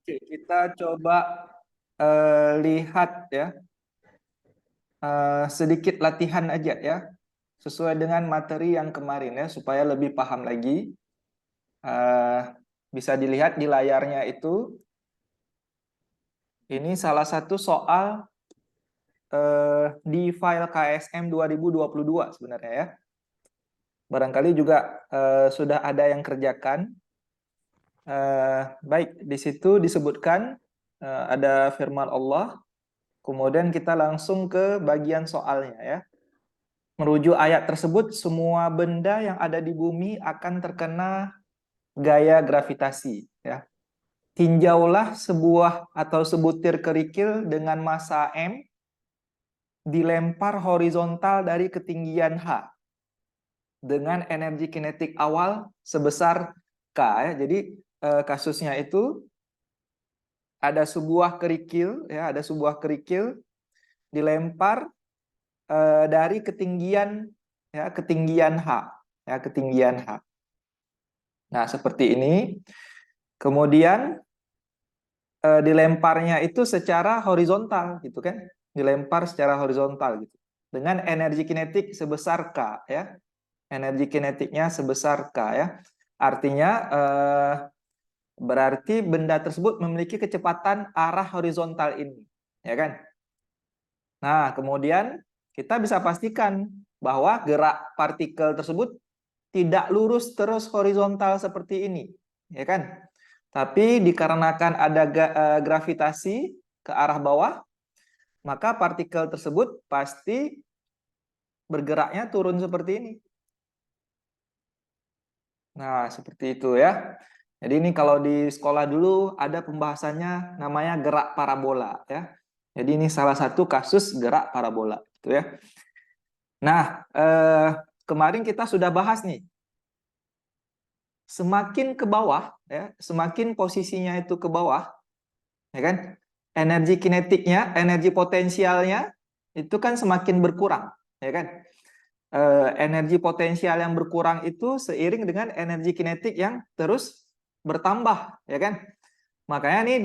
Oke, kita coba lihat ya, sedikit latihan aja ya, sesuai dengan materi yang kemarin ya, supaya lebih paham lagi. Eh, Bisa dilihat di layarnya itu, ini salah satu soal di file KSM 2022 sebenarnya ya. Barangkali juga sudah ada yang kerjakan. Baik, di situ disebutkan ada firman Allah. Kemudian kita langsung ke bagian soalnya ya. Merujuk ayat tersebut, semua benda yang ada di bumi akan terkena gaya gravitasi ya. Tinjaulah sebuah atau sebutir kerikil dengan massa m dilempar horizontal dari ketinggian h dengan energi kinetik awal sebesar k ya. Jadi kasusnya itu ada sebuah kerikil ya, ada sebuah kerikil dilempar dari ketinggian ya, ketinggian h ya, ketinggian h. Nah, seperti ini. Kemudian dilemparnya itu secara horizontal gitu kan. Dilempar secara horizontal gitu. Dengan energi kinetik sebesar K ya. Energi kinetiknya sebesar K ya. Artinya berarti benda tersebut memiliki kecepatan arah horizontal ini, ya kan? Nah, kemudian kita bisa pastikan bahwa gerak partikel tersebut tidak lurus terus horizontal seperti ini, ya kan? Tapi dikarenakan ada gravitasi ke arah bawah, maka partikel tersebut pasti bergeraknya turun seperti ini. Nah, seperti itu ya. Jadi ini kalau di sekolah dulu ada pembahasannya namanya gerak parabola ya. Jadi ini salah satu kasus gerak parabola gitu ya. Nah, kemarin kita sudah bahas nih. Semakin ke bawah ya, semakin posisinya itu ke bawah, ya kan? Energi kinetiknya, energi potensialnya itu kan semakin berkurang, ya kan? Energi potensial yang berkurang itu seiring dengan energi kinetik yang terus bertambah, ya kan? Makanya nih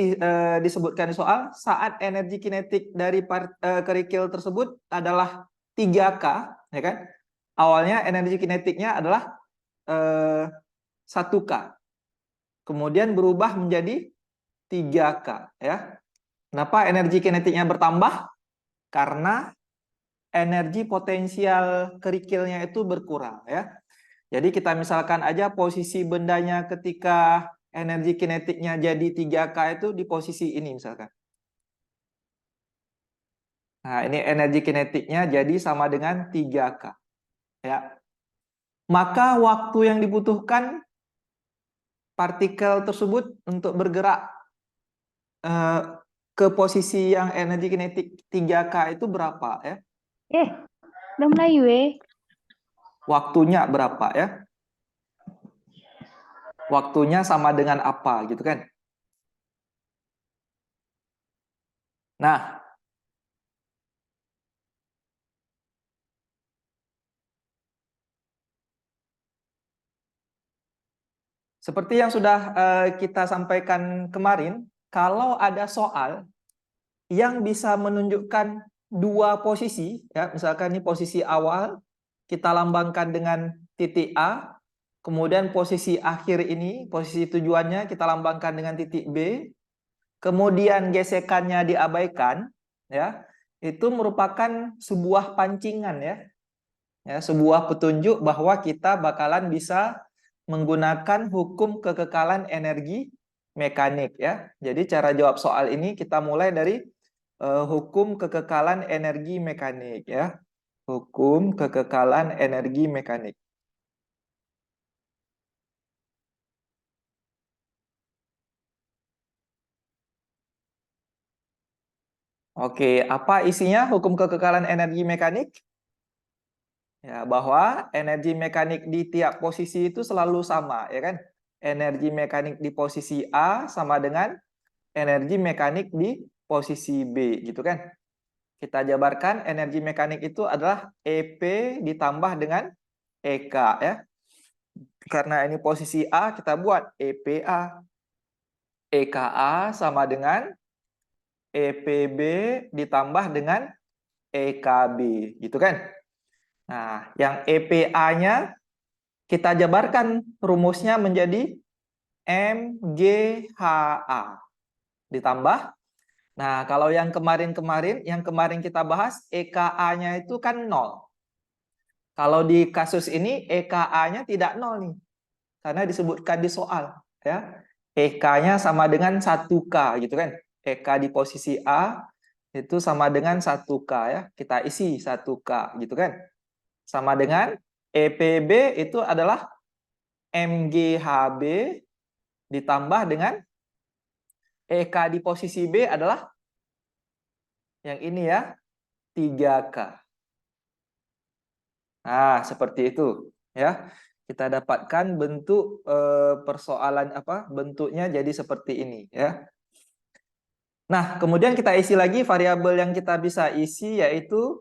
disebutkan soal saat energi kinetik dari kerikil tersebut adalah 3K, ya kan? Awalnya energi kinetiknya adalah 1K. Kemudian berubah menjadi 3K, ya. Kenapa energi kinetiknya bertambah? Karena energi potensial kerikilnya itu berkurang ya. Jadi kita misalkan aja posisi bendanya ketika energi kinetiknya jadi 3K itu di posisi ini misalkan. Nah, ini energi kinetiknya jadi sama dengan 3K ya. Maka waktu yang dibutuhkan partikel tersebut untuk bergerak eh, ke posisi yang energi kinetik 3K itu berapa ya? Udah mulai we. Waktunya berapa ya? Waktunya sama dengan apa gitu kan? Nah, seperti yang sudah kita sampaikan kemarin, kalau ada soal yang bisa menunjukkan dua posisi, ya, misalkan ini posisi awal kita lambangkan dengan titik A, kemudian posisi akhir ini, posisi tujuannya kita lambangkan dengan titik B, kemudian gesekannya diabaikan, ya, itu merupakan sebuah pancingan ya, sebuah petunjuk bahwa kita bakalan bisa menggunakan hukum kekekalan energi mekanik ya. Jadi cara jawab soal ini kita mulai dari hukum kekekalan energi mekanik ya. Hukum kekekalan energi mekanik. Oke, apa isinya hukum kekekalan energi mekanik? Ya, bahwa energi mekanik di tiap posisi itu selalu sama, ya kan? Energi mekanik di posisi A sama dengan energi mekanik di posisi B, gitu kan? Kita jabarkan energi mekanik itu adalah EP ditambah dengan EK ya. Karena ini posisi A, kita buat EPA. EKA sama dengan EPB ditambah dengan EKB, gitu kan? Nah, yang EPA-nya kita jabarkan rumusnya menjadi MGHA ditambah. Nah, kalau yang kemarin kita bahas EKA-nya itu kan 0. Kalau di kasus ini EKA-nya tidak 0 nih. Karena disebutkan di soal, ya. EK-nya sama dengan 1K gitu kan. EK di posisi A itu sama dengan 1K ya. Kita isi 1K gitu kan. Sama dengan EPB itu adalah MGHB ditambah dengan EK di posisi B adalah yang ini ya, 3K. Nah, seperti itu ya. Kita dapatkan bentuk persoalan bentuknya jadi seperti ini ya. Nah, kemudian kita isi lagi variabel yang kita bisa isi yaitu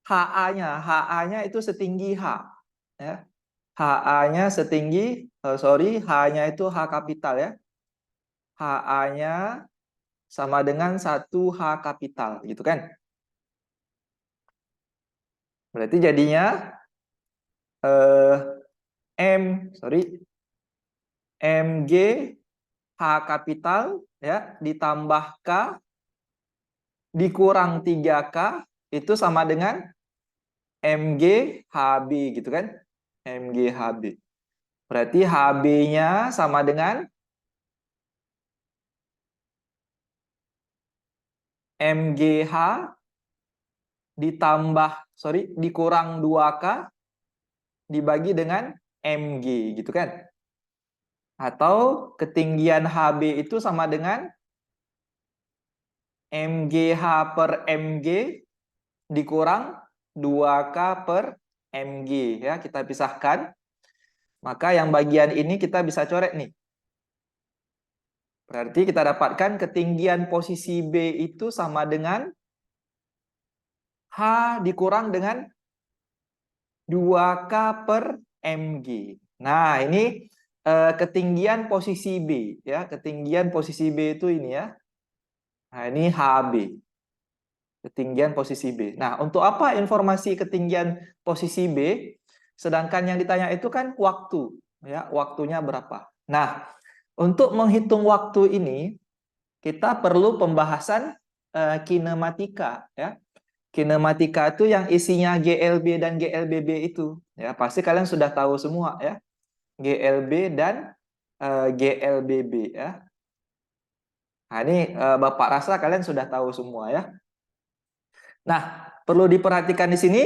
HA-nya. HA-nya itu setinggi H ya. HA-nya setinggi H-nya itu H kapital ya. HA-nya sama dengan 1H kapital gitu kan. Berarti jadinya MG H kapital ya ditambah K dikurang 3K itu sama dengan MG HB gitu kan. MG HB. Berarti HB-nya sama dengan MGH dikurang 2K dibagi dengan MG gitu kan. Atau ketinggian HB itu sama dengan MGH per MG dikurang 2K per MG ya, kita pisahkan. Maka yang bagian ini kita bisa coret nih. Berarti kita dapatkan ketinggian posisi B itu sama dengan H dikurang dengan 2K per MG. Nah, ini ketinggian posisi B ya, ketinggian posisi B itu ini ya. Nah, ini HB. Ketinggian posisi B. Nah, untuk apa informasi ketinggian posisi B? Sedangkan yang ditanya itu kan waktu, ya, waktunya berapa. Nah, untuk menghitung waktu ini kita perlu pembahasan kinematika, ya. Kinematika itu yang isinya GLB dan GLBB itu, ya. Pasti kalian sudah tahu semua, ya. GLB dan GLBB, ya. Nah, ini Bapak rasa kalian sudah tahu semua, ya. Nah, perlu diperhatikan di sini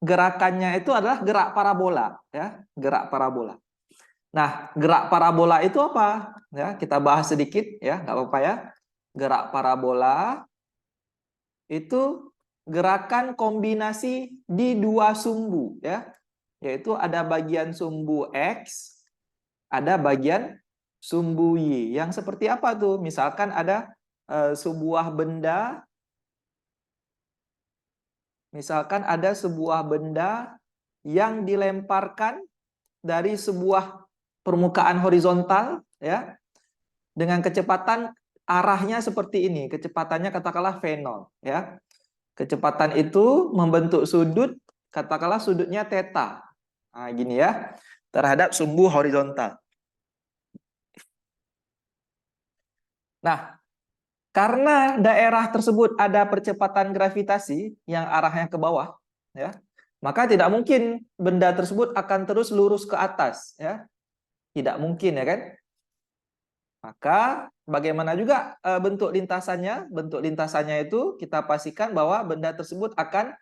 gerakannya itu adalah gerak parabola, ya, gerak parabola. Nah, gerak parabola itu apa? Ya, kita bahas sedikit, ya, nggak apa-apa ya. Gerak parabola itu gerakan kombinasi di dua sumbu, ya, yaitu ada bagian sumbu X, ada bagian sumbu Y. Yang seperti apa tuh? Misalkan ada sebuah benda. Misalkan ada sebuah benda yang dilemparkan dari sebuah permukaan horizontal ya dengan kecepatan arahnya seperti ini. Kecepatannya katakanlah V0 ya. Kecepatan itu membentuk sudut, katakanlah sudutnya theta. Nah, gini ya. Terhadap sumbu horizontal. Nah, karena daerah tersebut ada percepatan gravitasi yang arahnya ke bawah, ya, maka tidak mungkin benda tersebut akan terus lurus ke atas, ya, tidak mungkin, ya kan? Maka bagaimana juga bentuk lintasannya? Bentuk lintasannya itu kita pastikan bahwa benda tersebut akan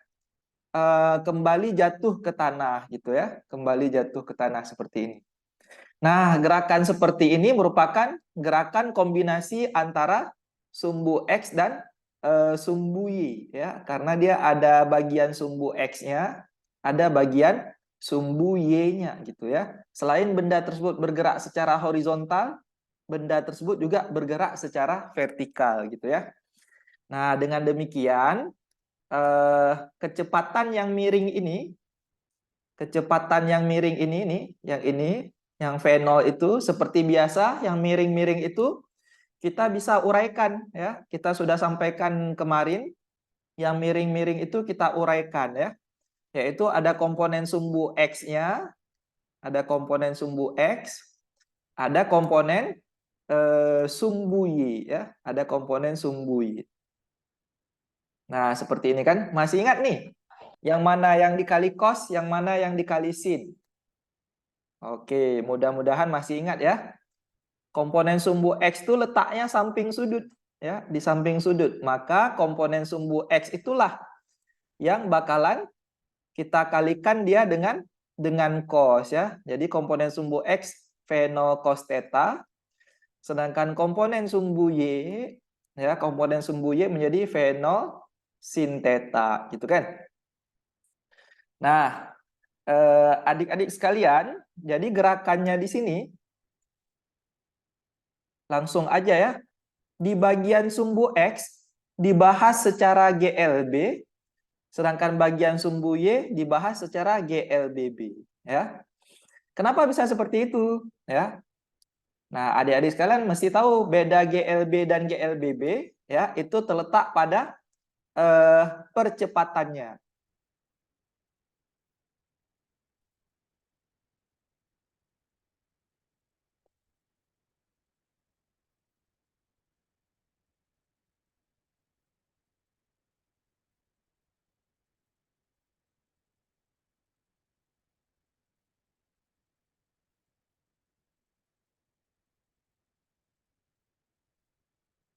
kembali jatuh ke tanah, gitu ya, kembali jatuh ke tanah seperti ini. Nah, gerakan seperti ini merupakan gerakan kombinasi antara sumbu X dan sumbu Y ya, karena dia ada bagian sumbu X-nya, ada bagian sumbu Y-nya gitu ya. Selain benda tersebut bergerak secara horizontal, benda tersebut juga bergerak secara vertikal gitu ya. Nah, dengan demikian kecepatan yang miring ini nih, yang ini Yang fenol itu seperti biasa, yang miring-miring itu kita bisa uraikan ya. Kita sudah sampaikan kemarin, yang miring-miring itu kita uraikan ya. Yaitu ada komponen sumbu X-nya, ada komponen sumbu X, ada komponen sumbu Y ya, ada komponen sumbu Y. Nah, seperti ini kan. Masih ingat nih? Yang mana yang dikali cos, yang mana yang dikali sin. Oke, mudah-mudahan masih ingat ya. Komponen sumbu X itu letaknya samping sudut ya, di samping sudut. Maka komponen sumbu X itulah yang bakalan kita kalikan dia dengan cos ya. Jadi komponen sumbu X V0 cos theta, sedangkan komponen sumbu Y ya, komponen sumbu Y menjadi V0 sin theta gitu kan. Nah, adik-adik sekalian, jadi gerakannya di sini langsung aja ya. Di bagian sumbu X dibahas secara GLB, sedangkan bagian sumbu Y dibahas secara GLBB ya. Kenapa bisa seperti itu ya? Nah, adik-adik sekalian mesti tahu beda GLB dan GLBB ya, itu terletak pada percepatannya.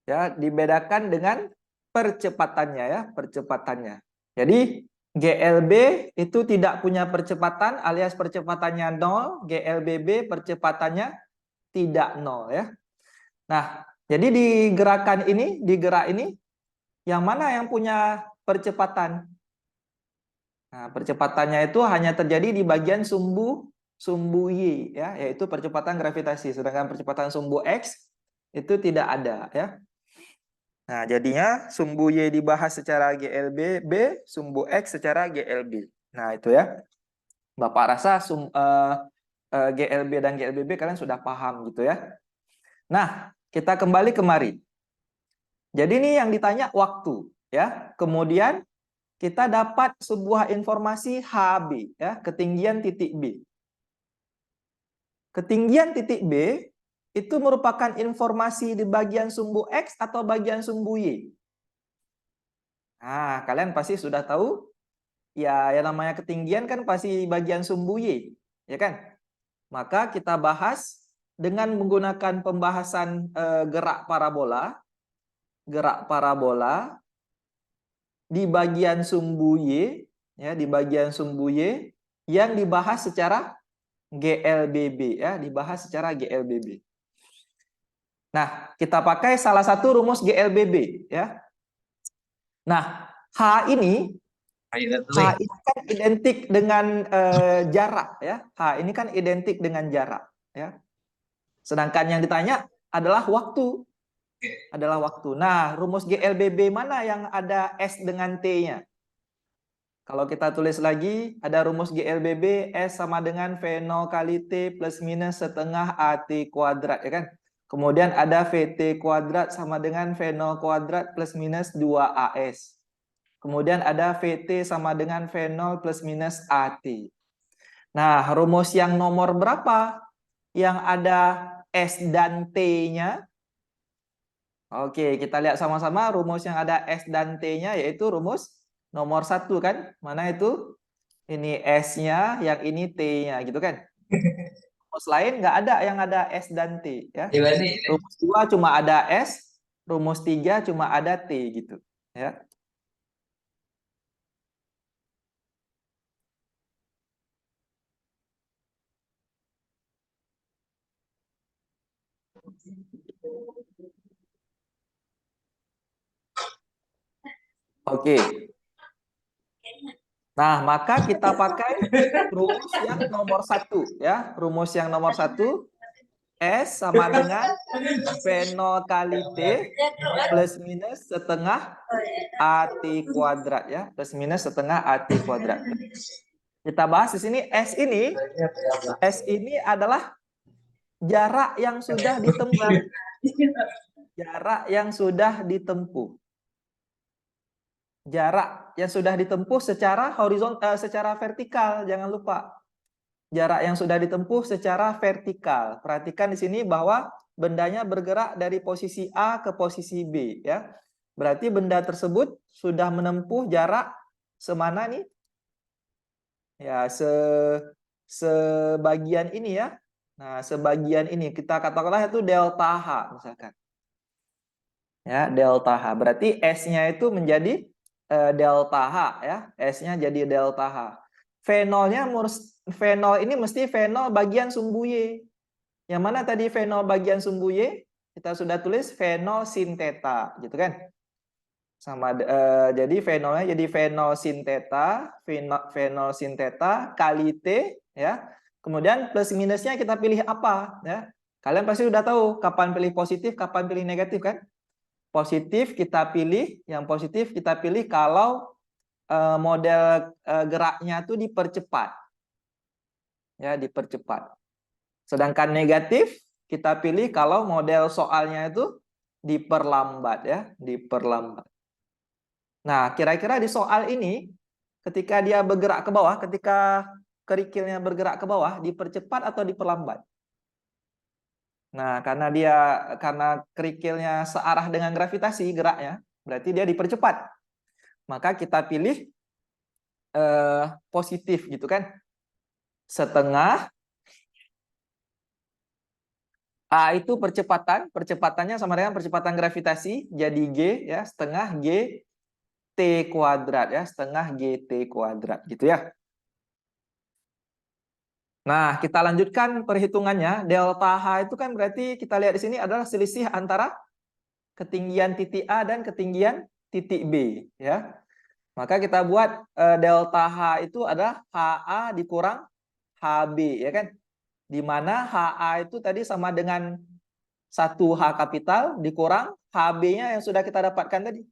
Ya, dibedakan dengan percepatannya ya, percepatannya. Jadi GLB itu tidak punya percepatan alias percepatannya 0, GLBB percepatannya tidak 0 ya. Nah, jadi di gerakan ini, di gerak ini yang mana yang punya percepatan? Nah, percepatannya itu hanya terjadi di bagian sumbu Y ya, yaitu percepatan gravitasi. Sedangkan percepatan sumbu X itu tidak ada ya. Nah, jadinya sumbu Y dibahas secara GLB, sumbu X secara GLB. Nah, itu ya. Bapak rasa GLB dan GLBB kalian sudah paham gitu ya. Nah, kita kembali kemari. Jadi ini yang ditanya waktu ya. Kemudian kita dapat sebuah informasi HB ya, ketinggian titik B. Ketinggian titik B itu merupakan informasi di bagian sumbu X atau bagian sumbu Y. Nah, kalian pasti sudah tahu ya, yang namanya ketinggian kan pasti bagian sumbu Y, ya kan? Maka kita bahas dengan menggunakan pembahasan gerak parabola. Gerak parabola di bagian sumbu Y, ya, di bagian sumbu Y yang dibahas secara GLBB ya, dibahas secara GLBB. Nah, kita pakai salah satu rumus GLBB ya. Nah, H ini kan identik dengan jarak ya. H ini kan identik dengan jarak ya. Sedangkan yang ditanya adalah waktu. Adalah waktu. Nah, rumus GLBB mana yang ada S dengan T-nya? Kalau kita tulis lagi, ada rumus GLBB S sama dengan V0 kali T plus minus setengah AT kuadrat, ya kan? Kemudian ada VT kuadrat sama dengan V0 kuadrat plus minus 2AS. Kemudian ada VT sama dengan V0 plus minus AT. Nah, rumus yang nomor berapa? Yang ada S dan T-nya? Oke, kita lihat sama-sama rumus yang ada S dan T-nya, yaitu rumus nomor 1 kan? Mana itu? Ini S-nya, yang ini T-nya gitu kan? Rumus lain nggak ada yang ada S dan T ya. Rumus 2 cuma ada S, rumus 3 cuma ada T gitu ya. Oke. Nah, maka kita pakai rumus yang nomor 1 ya. Rumus yang nomor 1, S sama dengan V0 kali T plus minus setengah AT kuadrat ya. Plus minus setengah AT kuadrat. Kita bahas di sini S ini adalah jarak yang sudah ditempuh. Jarak yang sudah ditempuh. Jarak yang sudah ditempuh secara horizontal, secara vertikal, jangan lupa. Jarak yang sudah ditempuh secara vertikal. Perhatikan di sini bahwa bendanya bergerak dari posisi A ke posisi B, ya. Berarti benda tersebut sudah menempuh jarak semana nih? Ya, sebagian ini ya. Nah, sebagian ini kita katakanlah itu delta H misalkan. Ya, delta H. Berarti S-nya itu menjadi delta H ya. S-nya jadi delta H. Fenolnya fenol ini mesti fenol bagian sumbu Y. Yang mana tadi fenol bagian sumbu Y? Kita sudah tulis fenol sinteta, gitu kan? Sama jadi fenolnya jadi fenol sinteta kali T ya. Kemudian plus minusnya kita pilih apa ya? Kalian pasti sudah tahu kapan pilih positif, kapan pilih negatif kan? Positif kita pilih, yang positif kita pilih kalau model geraknya itu dipercepat. Ya, dipercepat. Sedangkan negatif kita pilih kalau model soalnya itu diperlambat ya, diperlambat. Nah, kira-kira di soal ini ketika dia bergerak ke bawah, ketika kerikilnya bergerak ke bawah, dipercepat atau diperlambat? Nah, karena kerikilnya searah dengan gravitasi geraknya, berarti dia dipercepat. Maka kita pilih positif gitu kan. Setengah A itu percepatan, percepatannya sama dengan percepatan gravitasi, jadi G ya, setengah G T kuadrat ya, setengah GT kuadrat gitu ya. Nah, kita lanjutkan perhitungannya. Delta H itu kan berarti kita lihat di sini adalah selisih antara ketinggian titik A dan ketinggian titik B ya. Maka kita buat delta H itu adalah HA dikurang HB ya kan. Di mana HA itu tadi sama dengan 1H kapital dikurang HB-nya yang sudah kita dapatkan tadi.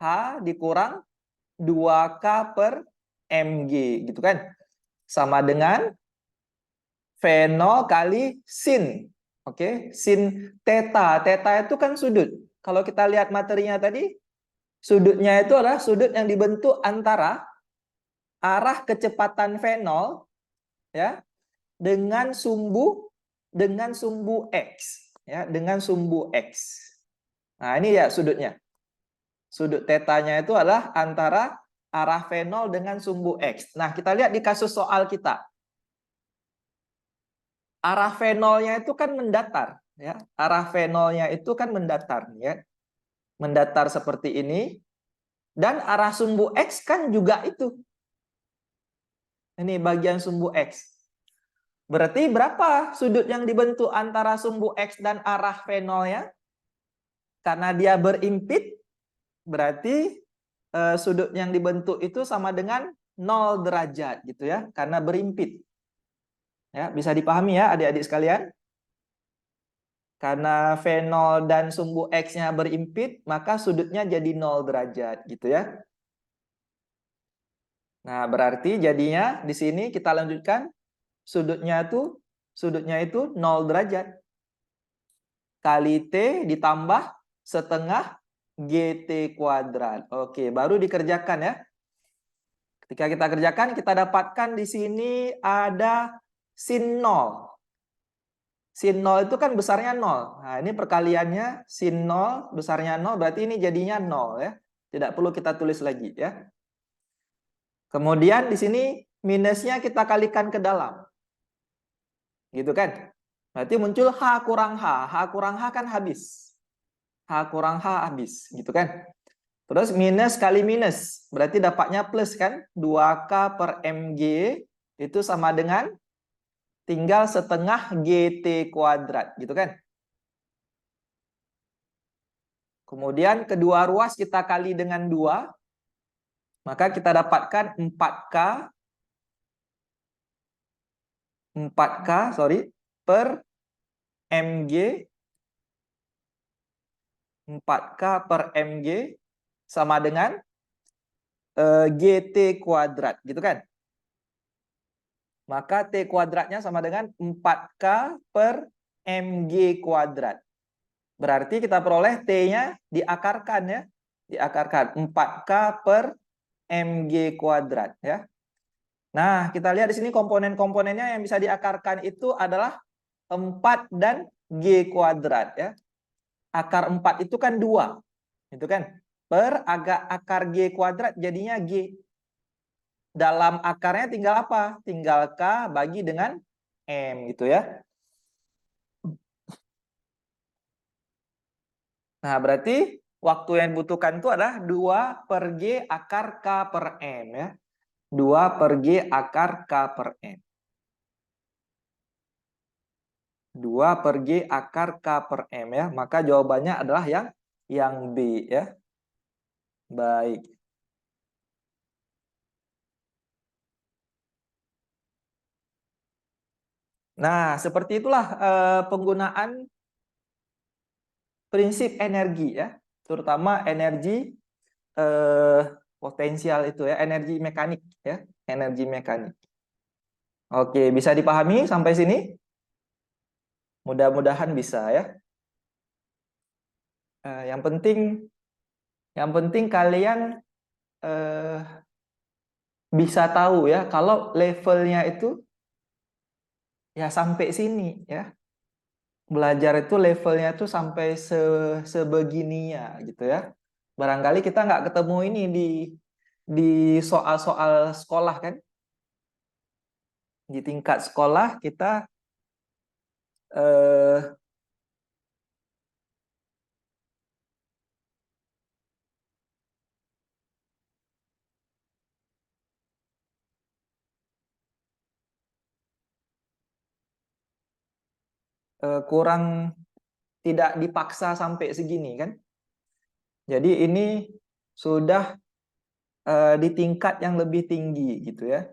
H dikurang 2K per mg gitu kan. Sama dengan V0 kali sin. Oke, sin theta. Theta itu kan sudut. Kalau kita lihat materinya tadi, sudutnya itu adalah sudut yang dibentuk antara arah kecepatan V0 ya dengan sumbu X ya, dengan sumbu X. Nah, ini ya sudutnya. Sudut tetanya itu adalah antara arah V0 dengan sumbu X. Nah, kita lihat di kasus soal kita. Arah V0-nya itu kan mendatar ya. Arah V0-nya itu kan mendatar ya. Mendatar seperti ini dan arah sumbu X kan juga itu. Ini bagian sumbu X. Berarti berapa sudut yang dibentuk antara sumbu X dan arah V0-nya? Karena dia berimpit, berarti sudut yang dibentuk itu sama dengan 0 derajat gitu ya, karena berimpit. Ya, bisa dipahami ya adik-adik sekalian? Karena V0 dan sumbu X-nya berimpit, maka sudutnya jadi 0 derajat gitu ya. Nah, berarti jadinya di sini kita lanjutkan sudutnya itu 0 derajat. Kali T ditambah setengah GT kuadrat. Oke, baru dikerjakan ya. Ketika kita kerjakan, kita dapatkan di sini ada sin 0. Sin 0 itu kan besarnya 0. Nah, ini perkaliannya sin 0 besarnya 0, berarti ini jadinya 0 ya. Tidak perlu kita tulis lagi ya. Kemudian di sini minusnya kita kalikan ke dalam. Gitu kan? Berarti muncul H kurang H. H kurang H kan habis. H kurang H habis, gitu kan? Terus minus kali minus, berarti dapatnya plus kan? 2K per mg itu sama dengan tinggal setengah GT kuadrat, gitu kan? Kemudian kedua ruas kita kali dengan 2, maka kita dapatkan 4K per mg 4K per mg sama dengan GT kuadrat, gitu kan? Maka T kuadratnya sama dengan 4K per MG kuadrat. Berarti kita peroleh T-nya diakarkan ya. Diakarkan 4K per MG kuadrat ya. Nah, kita lihat di sini komponen-komponennya yang bisa diakarkan itu adalah 4 dan G kuadrat ya. Akar 4 itu kan 2. Itu kan. Per akar G kuadrat jadinya G. Dalam akarnya tinggal apa? Tinggal K bagi dengan M gitu ya. Nah, berarti waktu yang dibutuhkan itu adalah 2 per G akar K per M ya. 2 per G akar K per M. 2 per G akar K per M ya. Maka jawabannya adalah yang B ya. Baik. Nah, seperti itulah penggunaan prinsip energi ya. Terutama energi eh, potensial itu ya, energi mekanik ya, energi mekanik. Oke, bisa dipahami sampai sini? Mudah-mudahan bisa ya. Yang penting kalian eh, bisa tahu ya kalau levelnya itu ya sampai sini ya. Belajar itu levelnya itu sampai sebegininya gitu ya. Barangkali kita nggak ketemu ini di soal-soal sekolah kan. Di tingkat sekolah kita eh, kurang tidak dipaksa sampai segini kan. Jadi ini sudah di tingkat yang lebih tinggi gitu ya.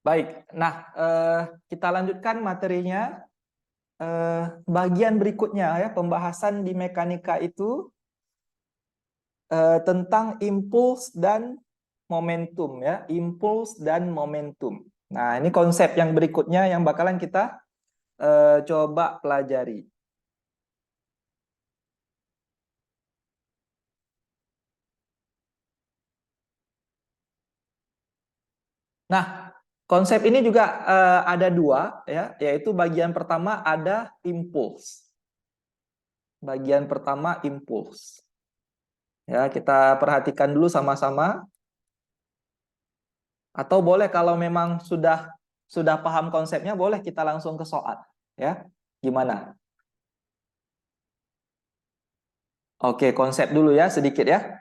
Baik, nah kita lanjutkan materinya. Bagian berikutnya ya, pembahasan di mekanika itu tentang impuls dan momentum ya, impuls dan momentum. Nah, ini konsep yang berikutnya yang bakalan kita coba pelajari. Nah, konsep ini juga ada dua ya, yaitu bagian pertama ada impuls. Bagian pertama impuls. Ya, kita perhatikan dulu sama-sama. Atau boleh kalau memang sudah paham konsepnya, boleh kita langsung ke soal. Ya, gimana? Oke, konsep dulu ya sedikit ya.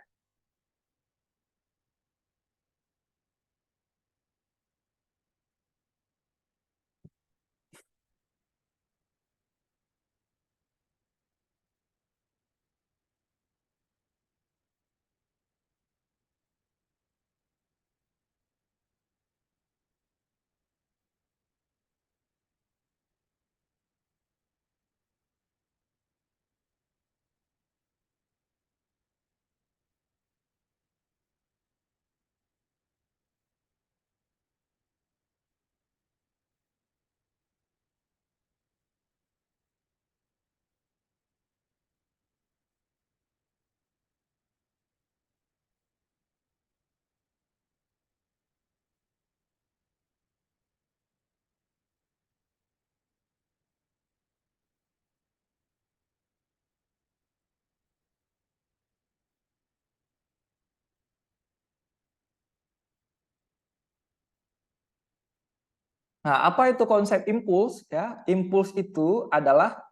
Nah, apa itu konsep impuls? Ya, impuls itu adalah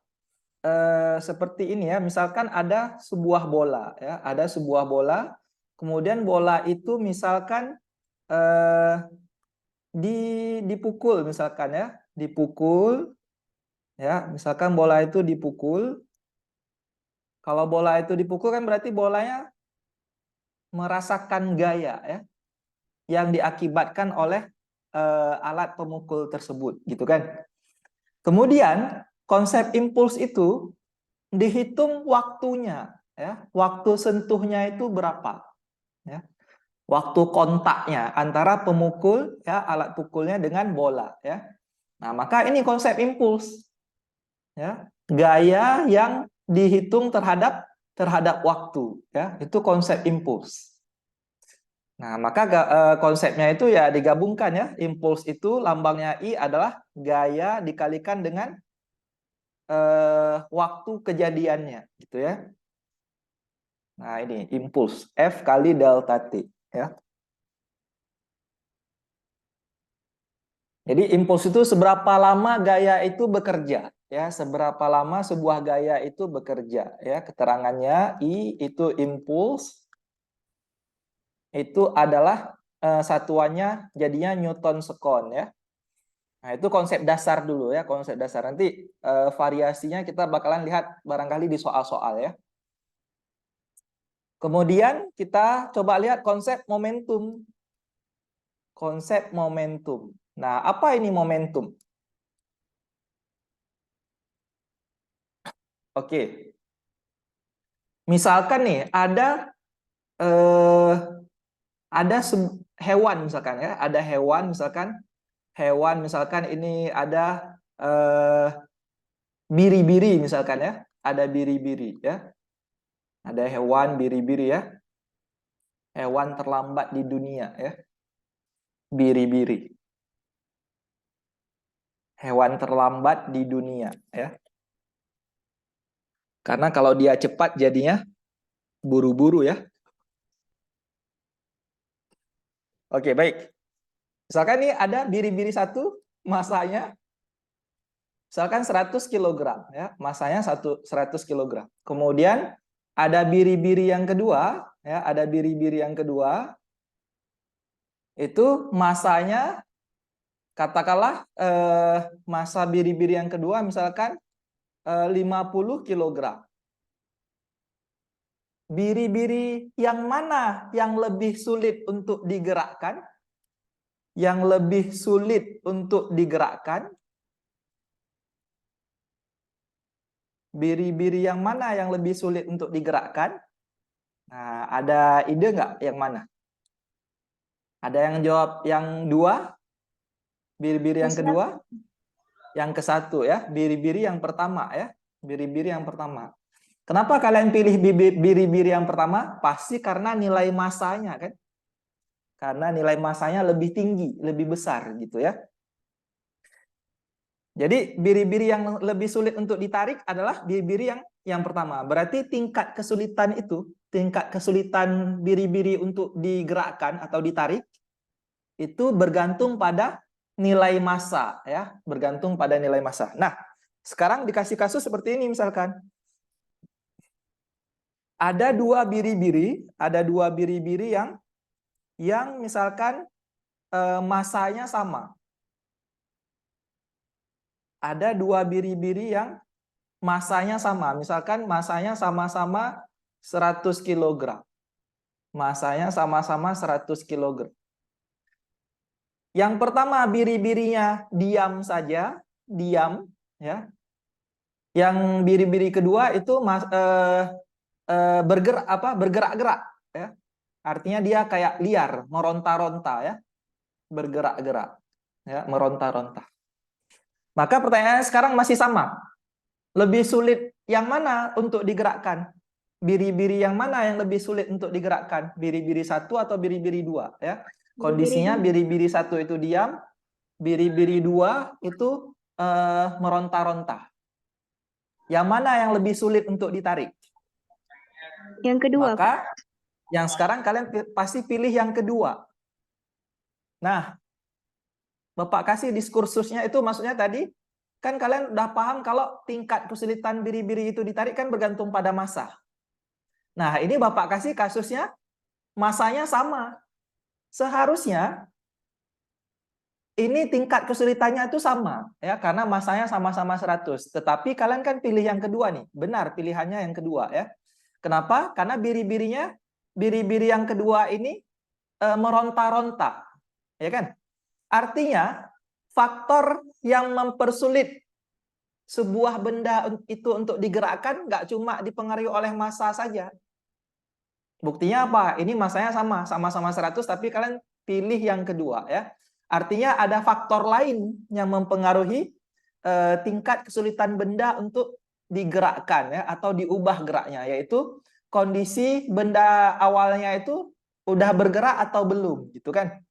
seperti ini ya. Misalkan ada sebuah bola, ya, ada sebuah bola. Kemudian bola itu misalkan eh, dipukul, misalkan ya, dipukul, ya. Misalkan bola itu dipukul. Kalau bola itu dipukul kan berarti bolanya merasakan gaya, ya, yang diakibatkan oleh alat pemukul tersebut, gitu kan? Kemudian konsep impuls itu dihitung waktunya, ya, waktu sentuhnya itu berapa, ya, waktu kontaknya antara pemukul, ya, alat pukulnya dengan bola, ya. Nah, maka ini konsep impuls, ya, gaya yang dihitung terhadap waktu, ya, itu konsep impuls. Nah, maka konsepnya itu ya digabungkan, ya, impuls itu lambangnya I adalah gaya dikalikan dengan waktu kejadiannya, gitu ya. Nah, ini impuls F kali delta T, ya. Jadi impuls itu seberapa lama gaya itu bekerja, ya, seberapa lama sebuah gaya itu bekerja, ya. Keterangannya I itu impuls itu adalah satuannya jadinya Newton sekon, ya. Nah, itu konsep dasar dulu, ya, konsep dasar. Nanti variasinya kita bakalan lihat barangkali di soal-soal, ya. Kemudian kita coba lihat konsep momentum. Konsep momentum. Nah, apa ini momentum? Oke. Misalkan nih eh, ada hewan misalkan, ya, ada hewan misalkan ini ada biri-biri misalkan, ya, ada biri-biri, ya, ada hewan biri-biri, ya, hewan terlambat di dunia, ya, biri-biri, hewan terlambat di dunia, ya, karena kalau dia cepat jadinya buru-buru, ya. Oke, baik. Misalkan ini ada biri-biri satu, masanya misalkan 100 kg, ya, masanya 100 kg. Kemudian ada biri-biri yang kedua, ya, ada biri-biri yang kedua itu masanya katakanlah masa biri-biri yang kedua misalkan 50 kg. Biri-biri yang mana yang lebih sulit untuk digerakkan? Yang lebih sulit untuk digerakkan? Biri-biri yang mana yang lebih sulit untuk digerakkan? Nah, ada ide nggak yang mana? Ada yang jawab yang dua, biri-biri yang kedua, yang ke satu, ya, biri-biri yang pertama, ya, biri-biri yang pertama. Kenapa kalian pilih biri-biri yang pertama? Pasti karena nilai massanya, kan? Karena nilai massanya lebih tinggi, lebih besar, gitu ya. Jadi biri-biri yang lebih sulit untuk ditarik adalah biri-biri yang pertama. Berarti tingkat kesulitan biri-biri untuk digerakkan atau ditarik itu bergantung pada nilai massa, ya, bergantung pada nilai massa. Nah, sekarang dikasih kasus seperti ini misalkan. Ada dua biri-biri yang misalkan massanya sama. Ada dua biri-biri yang massanya sama, misalkan massanya sama-sama 100 kg. Massanya sama-sama 100 kg. Yang pertama biri-birinya diam saja, diam, ya. Yang biri-biri kedua itu bergerak-gerak, ya. Artinya dia kayak liar, meronta-ronta, ya. Bergerak-gerak, ya, meronta-ronta. Maka pertanyaannya sekarang masih sama. Lebih sulit yang mana untuk digerakkan? Biri-biri yang mana yang lebih sulit untuk digerakkan? Biri-biri satu atau biri-biri dua, ya? Kondisinya biri-biri satu itu diam, biri-biri dua itu meronta-ronta. Yang mana yang lebih sulit untuk ditarik? Yang kedua, Maka yang sekarang kalian pasti pilih yang kedua. Nah, Bapak kasih diskursusnya itu maksudnya tadi, kan kalian udah paham kalau tingkat kesulitan biri-biri itu ditarik kan bergantung pada massa. Nah, ini Bapak kasih kasusnya, massanya sama. Seharusnya ini tingkat kesulitannya itu sama, ya, karena massanya sama-sama 100. Tetapi kalian kan pilih yang kedua nih. Benar, pilihannya yang kedua, ya. Kenapa? Karena biri-biri yang kedua ini meronta-ronta, ya kan? Artinya faktor yang mempersulit sebuah benda itu untuk digerakkan nggak cuma dipengaruhi oleh massa saja. Buktinya apa? Ini massanya sama-sama 100, tapi kalian pilih yang kedua, ya. Artinya ada faktor lain yang mempengaruhi tingkat kesulitan benda untuk digerakkan, ya, atau diubah geraknya, yaitu kondisi benda awalnya itu udah bergerak atau belum, gitu kan?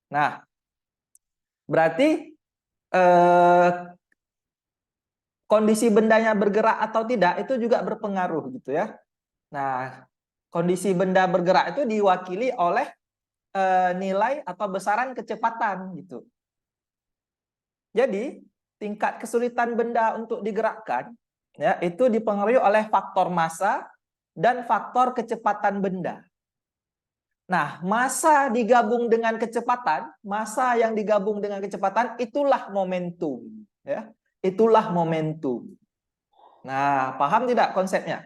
Nah, berarti kondisi bendanya bergerak atau tidak itu juga berpengaruh, gitu ya. Nah, kondisi benda bergerak itu diwakili oleh nilai atau besaran kecepatan, gitu. Jadi tingkat kesulitan benda untuk digerakkan, ya, itu dipengaruhi oleh faktor massa dan faktor kecepatan benda. Nah, massa digabung dengan kecepatan, massa yang digabung dengan kecepatan itulah momentum, ya. Itulah momentum. Nah, paham tidak konsepnya?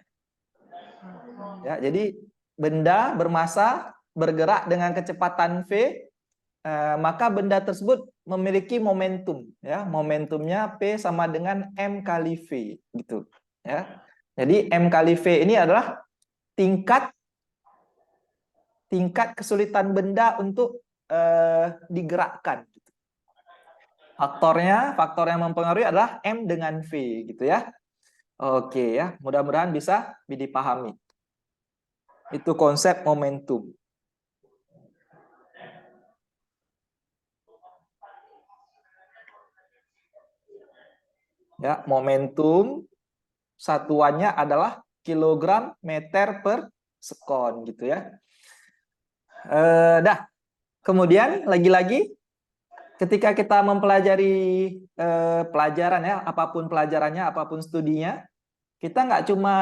Ya, jadi benda bermassa bergerak dengan kecepatan v, maka benda tersebut memiliki momentum, ya. Momentumnya P sama dengan M kali V, gitu, ya. Jadi M kali V ini adalah tingkat kesulitan benda untuk digerakkan. Faktor yang mempengaruhi adalah M dengan V, gitu ya. Oke, ya, mudah-mudahan bisa dipahami. Itu konsep momentum. Ya, momentum satuannya adalah kilogram meter per sekon, gitu ya. Dah. Kemudian lagi-lagi ketika kita mempelajari pelajaran, ya, apapun pelajarannya, apapun studinya, kita nggak cuma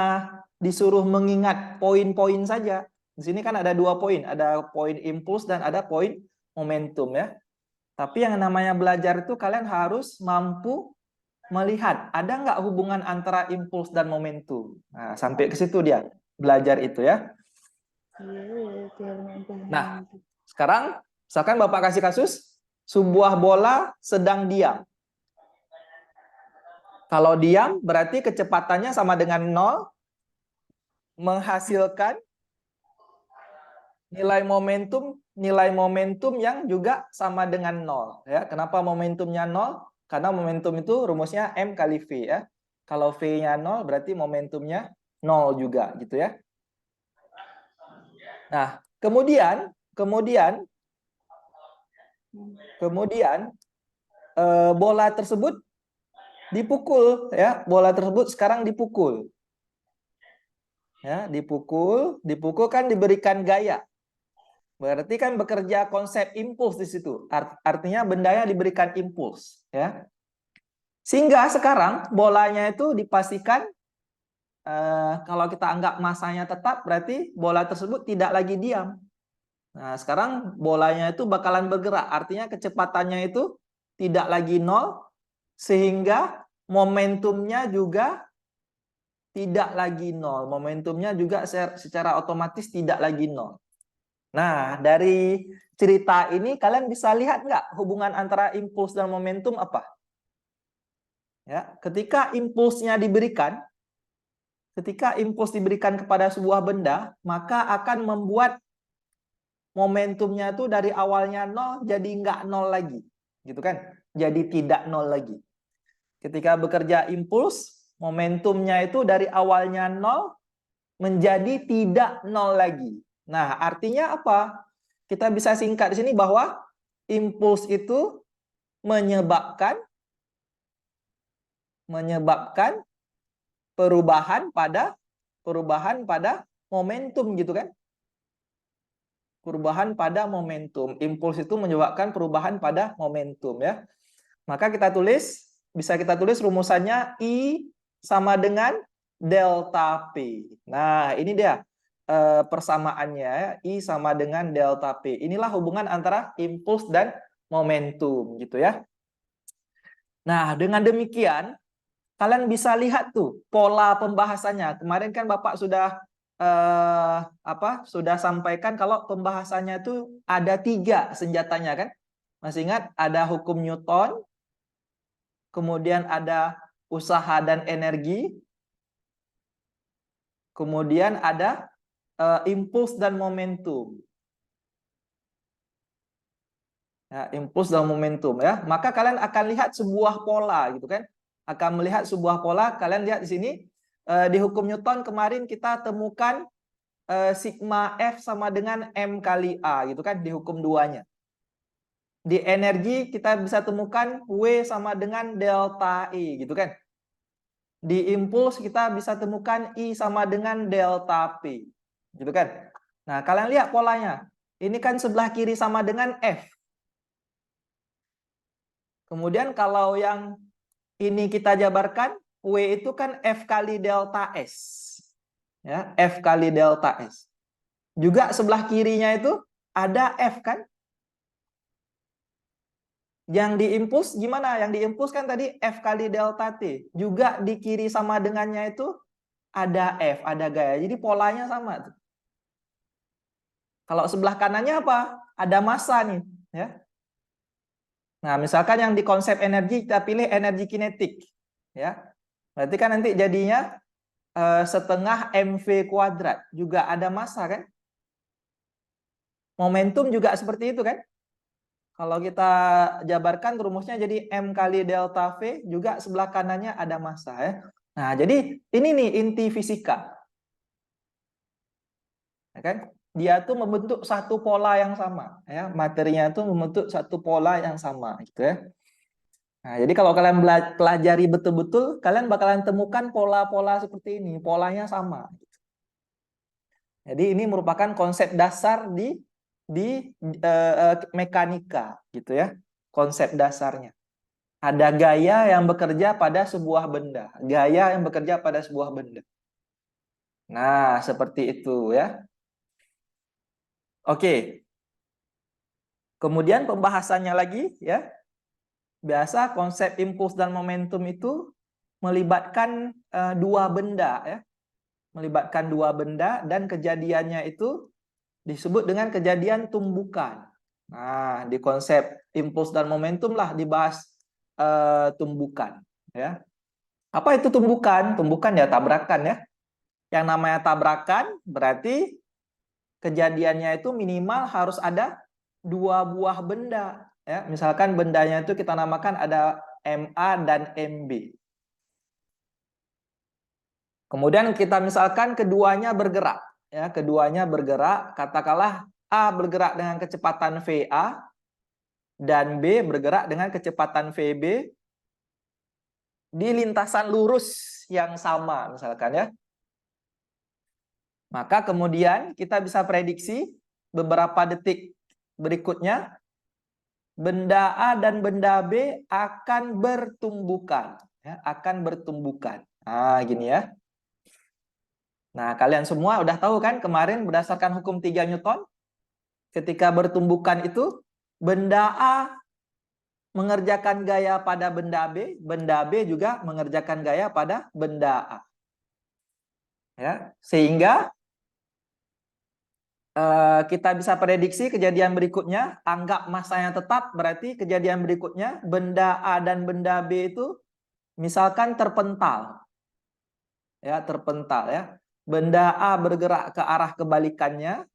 disuruh mengingat poin-poin saja. Di sini kan ada 2 poin, ada poin impuls dan ada poin momentum, ya. Tapi yang namanya belajar itu kalian harus mampu melihat ada nggak hubungan antara impuls dan momentum. Nah, sampai ke situ dia belajar itu, ya. Nah, sekarang misalkan Bapak kasih kasus sebuah bola sedang diam. Kalau diam berarti kecepatannya sama dengan 0, menghasilkan nilai momentum yang juga sama dengan 0, ya. Kenapa momentumnya 0? Karena momentum itu rumusnya M kali V, ya. Kalau V-nya 0 berarti momentumnya 0 juga, gitu ya. Nah, kemudian bola tersebut dipukul, ya. Bola tersebut sekarang dipukul. Ya, dipukul kan diberikan gaya. Berarti kan bekerja konsep impuls di situ. Artinya bendanya diberikan impuls, ya. Sehingga sekarang bolanya itu dipastikan kalau kita anggap massanya tetap, berarti bola tersebut tidak lagi diam. Nah, sekarang bolanya itu bakalan bergerak. Artinya kecepatannya itu tidak lagi 0, sehingga momentumnya juga tidak lagi 0. Momentumnya juga secara otomatis tidak lagi 0. Nah, dari cerita ini kalian bisa lihat nggak hubungan antara impuls dan momentum apa? Ya, ketika impuls diberikan kepada sebuah benda, maka akan membuat momentumnya itu dari awalnya 0 jadi nggak 0 lagi. Gitu kan? Jadi tidak 0 lagi. Ketika bekerja impuls, momentumnya itu dari awalnya 0 menjadi tidak 0 lagi. Nah, artinya apa? Kita bisa singkat di sini bahwa impuls itu menyebabkan perubahan pada momentum, gitu kan? Perubahan pada momentum. Impuls itu menyebabkan perubahan pada momentum ya. Maka bisa kita tulis rumusannya I sama dengan delta P. Nah, ini dia persamaannya, I sama dengan delta P. Inilah hubungan antara impuls dan momentum gitu ya. Nah, dengan demikian kalian bisa lihat tuh pola pembahasannya. Kemarin kan Bapak sudah sudah sampaikan kalau pembahasannya itu ada 3 senjatanya kan. Masih ingat ada hukum Newton, kemudian ada usaha dan energi, kemudian ada impuls dan momentum. Ya, impuls dan momentum ya. Maka kalian akan lihat sebuah pola gitu kan. Akan melihat sebuah pola, kalian lihat di sini di hukum Newton kemarin kita temukan sigma F sama dengan M kali A gitu kan di hukum 2-nya. Di energi kita bisa temukan W sama dengan delta E gitu kan. Di impuls kita bisa temukan I sama dengan delta P. Gitu kan. Nah, kalian lihat polanya. Ini kan sebelah kiri sama dengan F. Kemudian kalau yang ini kita jabarkan, W itu kan F kali delta S. Ya, F kali delta S. Juga sebelah kirinya itu ada F kan? Yang diimpuls gimana? Yang diimpuls kan tadi F kali delta T. Juga di kiri sama dengannya itu ada F, ada gaya. Jadi polanya sama tuh. Kalau sebelah kanannya apa? Ada massa nih, ya. Nah, misalkan yang di konsep energi kita pilih energi kinetik, ya. Berarti kan nanti jadinya setengah mv kuadrat, juga ada massa kan? Momentum juga seperti itu kan? Kalau kita jabarkan rumusnya jadi M kali delta V, juga sebelah kanannya ada massa ya. Nah, jadi ini nih inti fisika. Ya kan? Dia tuh membentuk satu pola yang sama ya, materinya tuh membentuk satu pola yang sama gitu ya. Nah, jadi kalau kalian pelajari betul-betul, kalian bakalan temukan pola-pola seperti ini, polanya sama. Jadi ini merupakan konsep dasar di mekanika gitu ya. Konsep dasarnya. Ada gaya yang bekerja pada sebuah benda, gaya yang bekerja pada sebuah benda. Nah, seperti itu ya. Oke. Kemudian pembahasannya lagi ya. Biasa konsep impuls dan momentum itu melibatkan dua benda ya. Melibatkan dua benda dan kejadiannya itu disebut dengan kejadian tumbukan. Nah, di konsep impuls dan momentum lah dibahas tumbukan ya. Apa itu tumbukan? Tumbukan ya tabrakan ya. Yang namanya tabrakan berarti kejadiannya itu minimal harus ada dua buah benda ya. Misalkan bendanya itu kita namakan ada MA dan MB. Kemudian kita misalkan keduanya bergerak ya, keduanya bergerak, katakanlah A bergerak dengan kecepatan VA dan B bergerak dengan kecepatan VB di lintasan lurus yang sama misalkan ya. Maka kemudian kita bisa prediksi beberapa detik berikutnya benda A dan benda B akan bertumbukan ya, akan bertumbukan. Nah, gini ya. Nah, kalian semua udah tahu kan kemarin berdasarkan hukum 3 Newton ketika bertumbukan itu benda A mengerjakan gaya pada benda B juga mengerjakan gaya pada benda A. Ya, sehingga kita bisa prediksi kejadian berikutnya, anggap masanya tetap, berarti kejadian berikutnya benda A dan benda B itu misalkan terpental. Ya, terpental ya. Benda A bergerak ke arah kebalikannya,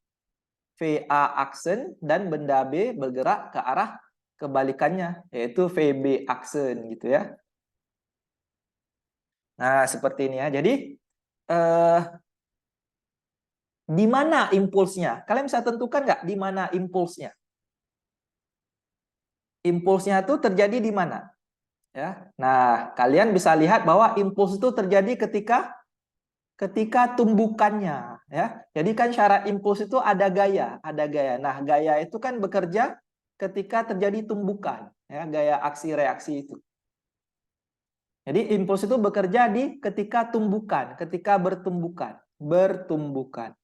VA aksen, dan benda B bergerak ke arah kebalikannya, yaitu VB aksen gitu ya. Nah, seperti ini ya. Jadi di mana impulsnya? Kalian bisa tentukan nggak di mana impulsnya? Impulsnya itu terjadi di mana? Ya. Nah, kalian bisa lihat bahwa impuls itu terjadi ketika ketika tumbukannya, ya. Jadi kan syarat impuls itu ada gaya, ada gaya. Nah, gaya itu kan bekerja ketika terjadi tumbukan, ya, gaya aksi reaksi itu. Jadi impuls itu bekerja di ketika tumbukan, ketika bertumbukan, bertumbukan.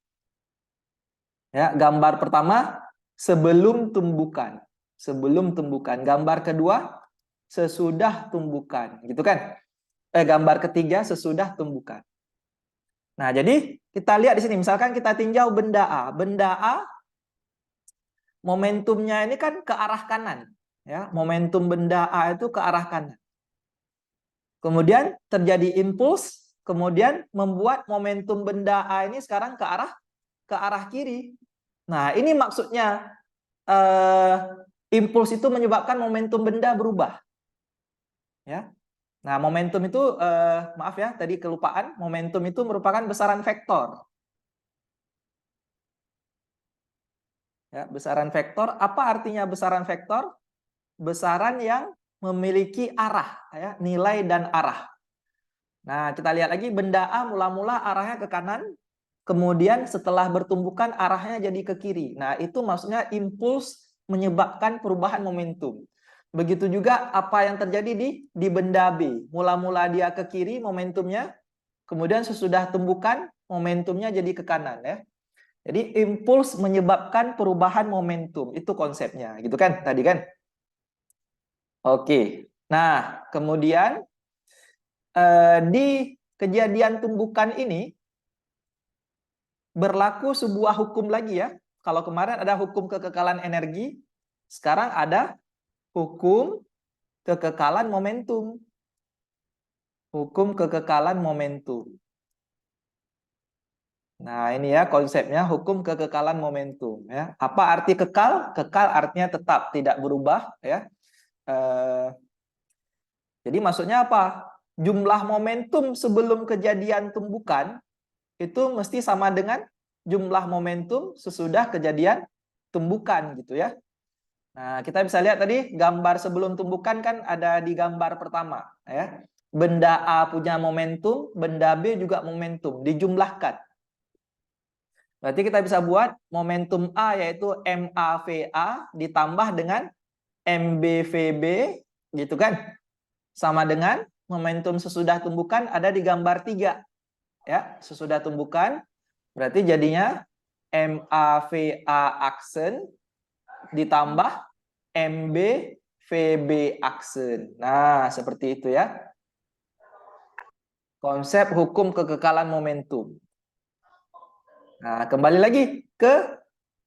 Ya, gambar pertama sebelum tumbukan, sebelum tumbukan. Gambar kedua sesudah tumbukan, gitu kan? Gambar ketiga sesudah tumbukan. Nah, jadi kita lihat di sini, misalkan kita tinjau benda A. Benda A, momentumnya ini kan ke arah kanan. Ya, momentum benda A itu ke arah kanan. Kemudian terjadi impuls, kemudian membuat momentum benda A ini sekarang ke arah kiri. Nah, ini maksudnya impuls itu menyebabkan momentum benda berubah. Ya. Nah, momentum itu, maaf ya, tadi kelupaan, momentum itu merupakan besaran vektor. Ya, besaran vektor, apa artinya besaran vektor? Besaran yang memiliki arah, ya, nilai dan arah. Nah, kita lihat lagi, benda A mula-mula arahnya ke kanan, kemudian setelah bertumbukan arahnya jadi ke kiri. Nah, itu maksudnya impuls menyebabkan perubahan momentum. Begitu juga apa yang terjadi di benda B. Mula-mula dia ke kiri momentumnya, kemudian sesudah tumbukan momentumnya jadi ke kanan, ya. Jadi impuls menyebabkan perubahan momentum, itu konsepnya, gitu kan tadi kan? Oke. Nah, kemudian di kejadian tumbukan ini berlaku sebuah hukum lagi, ya. Kalau kemarin ada hukum kekekalan energi, sekarang ada hukum kekekalan momentum. Hukum kekekalan momentum. Nah, ini ya konsepnya hukum kekekalan momentum, ya. Apa arti kekal? Kekal artinya tetap, tidak berubah, ya. Jadi maksudnya apa? Jumlah momentum sebelum kejadian tumbukan itu mesti sama dengan jumlah momentum sesudah kejadian tumbukan, gitu ya. Nah, kita bisa lihat tadi gambar sebelum tumbukan kan ada di gambar pertama, ya. Benda A punya momentum, benda B juga momentum, dijumlahkan. Berarti kita bisa buat momentum A yaitu MAVA ditambah dengan MBVB, gitu kan? Sama dengan momentum sesudah tumbukan ada di gambar 3. Ya, sesudah tumbukan berarti jadinya MAVA aksen ditambah MBVB aksen. Nah, seperti itu ya. Konsep hukum kekekalan momentum. Nah, kembali lagi ke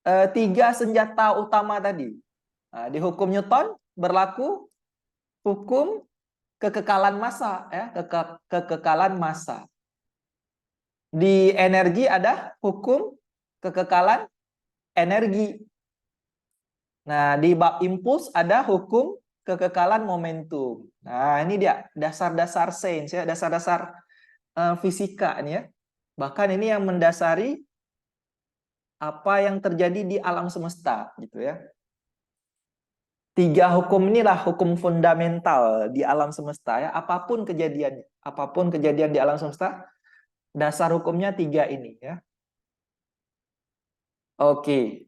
3 senjata utama tadi. Nah, di hukum Newton berlaku hukum kekekalan massa, ya, kekekalan massa. Di energi ada hukum kekekalan energi. Nah, di bab impuls ada hukum kekekalan momentum. Nah, ini dia dasar-dasar sains, ya, dasar-dasar fisika ini, ya. Bahkan ini yang mendasari apa yang terjadi di alam semesta, gitu ya. 3 hukum inilah hukum fundamental di alam semesta, ya. Apapun kejadian di alam semesta, dasar hukumnya 3 ini, ya. Oke.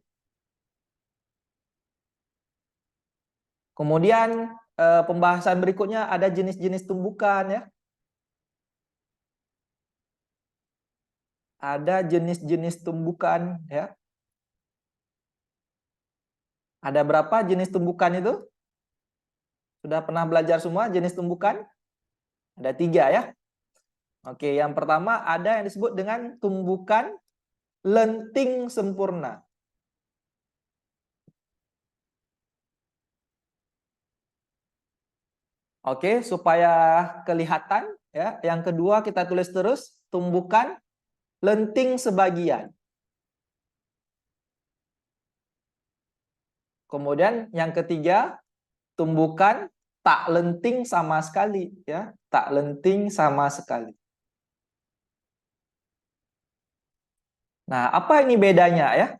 Kemudian pembahasan berikutnya ada jenis-jenis tumbukan, ya. Ada jenis-jenis tumbukan, ya. Ada berapa jenis tumbukan itu? Sudah pernah belajar semua jenis tumbukan? Ada 3, ya. Oke, yang pertama ada yang disebut dengan tumbukan lenting sempurna. Oke, supaya kelihatan, ya. Yang kedua kita tulis terus tumbukan lenting sebagian. Kemudian yang ketiga tumbukan tak lenting sama sekali, ya. Tak lenting sama sekali. Nah, apa ini bedanya, ya?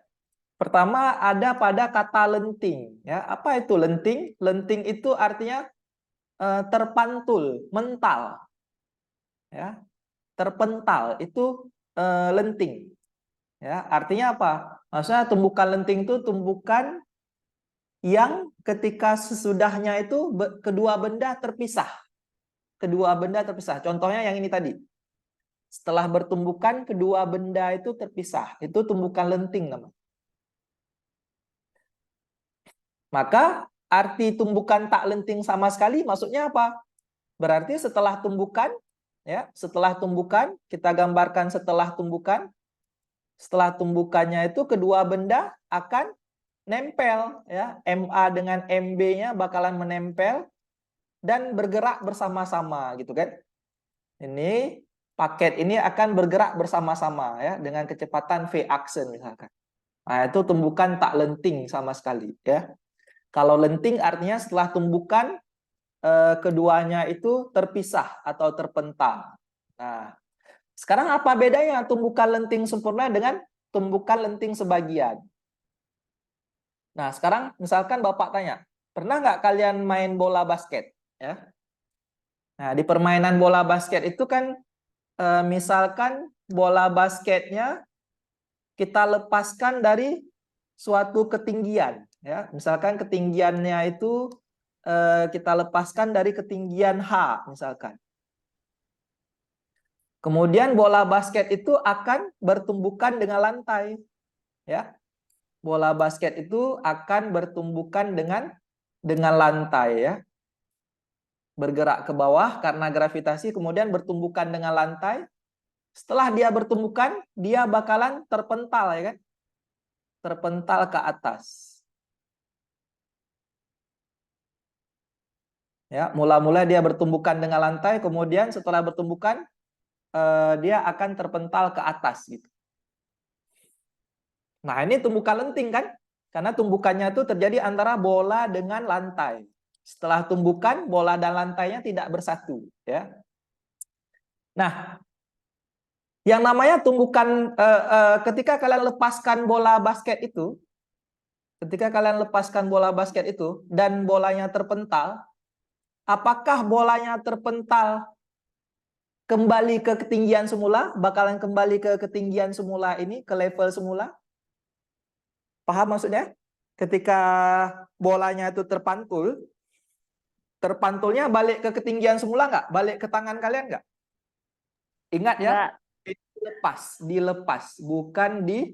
Pertama ada pada kata lenting, ya. Apa itu lenting? Lenting itu artinya terpantul, mental, ya. terpental itu lenting. Ya, artinya apa? Maksudnya tumbukan lenting itu tumbukan yang ketika sesudahnya itu kedua benda terpisah. Kedua benda terpisah. Contohnya yang ini tadi. Setelah bertumbukan kedua benda itu terpisah. Itu tumbukan lenting namanya. Maka arti tumbukan tak lenting sama sekali maksudnya apa? Berarti setelah tumbukan, ya, setelah tumbukan kita gambarkan setelah tumbukannya itu kedua benda akan nempel, ya, MA dengan MB-nya bakalan menempel dan bergerak bersama-sama gitu kan. Ini paket ini akan bergerak bersama-sama ya dengan kecepatan V aksen misalkan. Nah, itu tumbukan tak lenting sama sekali ya. Kalau lenting artinya setelah tumbukan keduanya itu terpisah atau terpental. Nah, sekarang apa bedanya tumbukan lenting sempurna dengan tumbukan lenting sebagian? Nah, sekarang misalkan Bapak tanya, pernah nggak kalian main bola basket? Ya. Nah, di permainan bola basket itu kan misalkan bola basketnya kita lepaskan dari suatu ketinggian. Ya. Misalkan ketinggiannya itu kita lepaskan dari ketinggian H misalkan. Kemudian bola basket itu akan bertumbukan dengan lantai. Ya. Bola basket itu akan bertumbukan dengan lantai ya. Bergerak ke bawah karena gravitasi, kemudian bertumbukan dengan lantai. Setelah dia bertumbukan, dia bakalan terpental ya kan? Terpental ke atas. Ya, mula-mula dia bertumbukan dengan lantai, kemudian setelah bertumbukan dia akan terpental ke atas gitu. Nah, ini tumbukan lenting kan? Karena tumbukannya itu terjadi antara bola dengan lantai. Setelah tumbukan, bola dan lantainya tidak bersatu, ya. Nah, yang namanya tumbukan ketika kalian lepaskan bola basket itu, dan bolanya terpental, apakah bolanya terpental kembali ke ketinggian semula, bakalan kembali ke ketinggian semula ini, ke level semula? Paham maksudnya? Ketika bolanya itu terpantulnya balik ke ketinggian semula nggak? Balik ke tangan kalian nggak? Ingat ya, dilepas, bukan di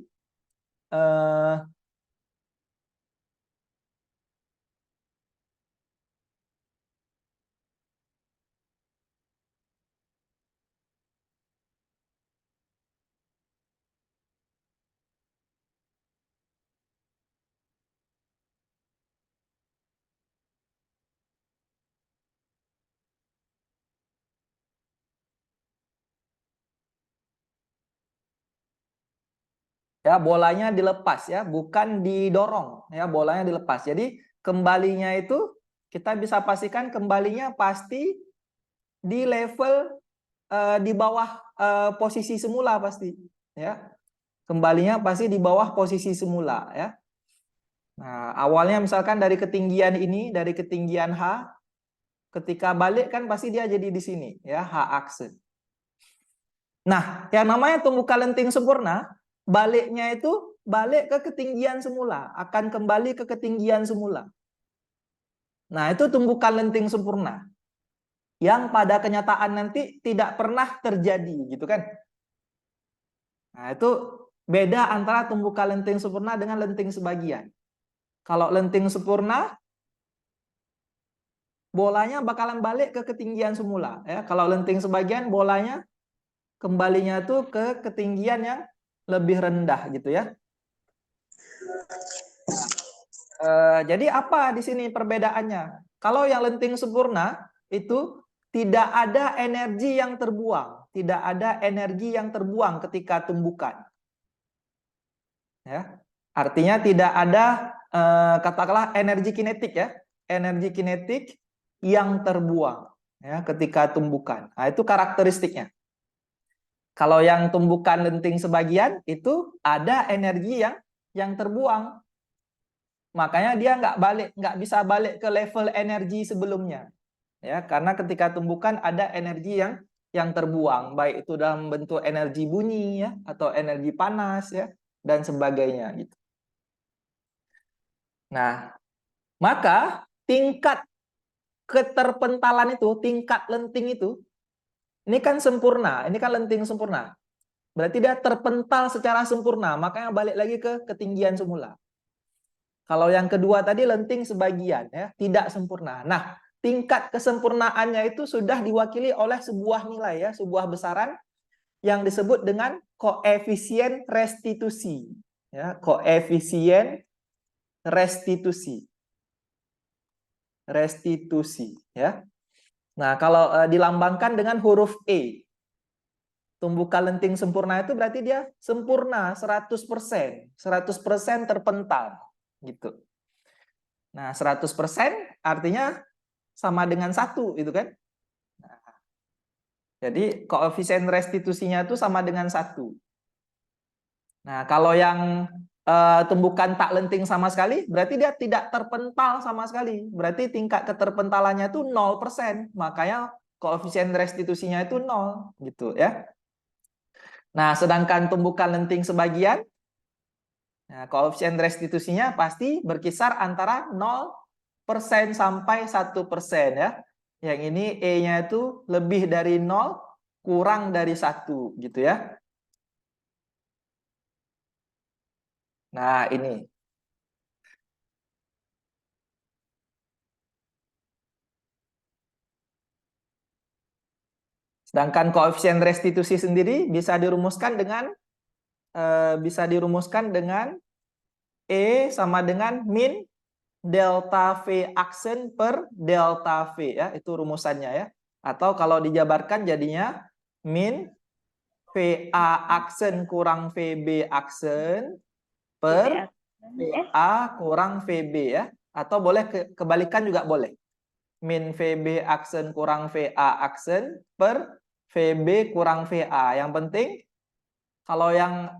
ya, bolanya dilepas ya, bukan didorong ya, bolanya dilepas. Jadi kembalinya itu kita bisa pastikan kembalinya pasti di level di bawah posisi semula pasti ya. Kembalinya pasti di bawah posisi semula ya. Nah, awalnya misalkan dari ketinggian ini, dari ketinggian H, ketika balik kan pasti dia jadi di sini ya, H akse. Nah, yang namanya tumbukan lenting sempurna, baliknya itu balik ke ketinggian semula, akan kembali ke ketinggian semula. Nah, itu tumbukan lenting sempurna. Yang pada kenyataan nanti tidak pernah terjadi, gitu kan? Nah, itu beda antara tumbukan lenting sempurna dengan lenting sebagian. Kalau lenting sempurna, bolanya bakalan balik ke ketinggian semula. Ya. Kalau lenting sebagian, bolanya kembalinya tuh ke ketinggian yang lebih rendah, gitu ya. Jadi apa di sini perbedaannya? Kalau yang lenting sempurna itu tidak ada energi yang terbuang, tidak ada energi yang terbuang ketika tumbukan. Ya, artinya tidak ada katakanlah energi kinetik ya, energi kinetik yang terbuang ya ketika tumbukan. Nah, itu karakteristiknya. Kalau yang tumbukan lenting sebagian itu ada energi yang terbuang. Makanya dia nggak bisa balik ke level energi sebelumnya, ya karena ketika tumbukan ada energi yang terbuang, baik itu dalam bentuk energi bunyi ya atau energi panas ya dan sebagainya gitu. Nah, maka tingkat keterpentalan itu, tingkat lenting itu, ini kan sempurna, ini kan lenting sempurna. Berarti dia terpental secara sempurna, makanya balik lagi ke ketinggian semula. Kalau yang kedua tadi lenting sebagian ya, tidak sempurna. Nah, tingkat kesempurnaannya itu sudah diwakili oleh sebuah nilai ya, sebuah besaran yang disebut dengan koefisien restitusi. Ya, koefisien restitusi. Restitusi ya. Nah, kalau dilambangkan dengan huruf E, tumbukan lenting sempurna itu berarti dia sempurna 100%, 100% terpental gitu. Nah, 100% artinya sama dengan 1 itu kan. Nah, jadi koefisien restitusinya itu sama dengan 1. Nah, kalau yang tumbukan tak lenting sama sekali, berarti dia tidak terpental sama sekali. Berarti tingkat keterpentalannya itu 0%. Makanya koefisien restitusinya itu 0 gitu ya. Nah, sedangkan tumbukan lenting sebagian, nah, koefisien restitusinya pasti berkisar antara 0% sampai 1% ya. Yang ini E-nya itu lebih dari 0, kurang dari 1 gitu ya. Nah, ini. Sedangkan koefisien restitusi sendiri bisa dirumuskan dengan E sama dengan min delta V aksen per delta V ya, itu rumusannya ya. Atau kalau dijabarkan jadinya min VA aksen kurang VB aksen per VA kurang VB ya. Atau boleh kebalikan juga boleh. Min VB aksen kurang VA aksen per VB kurang VA. Yang penting kalau yang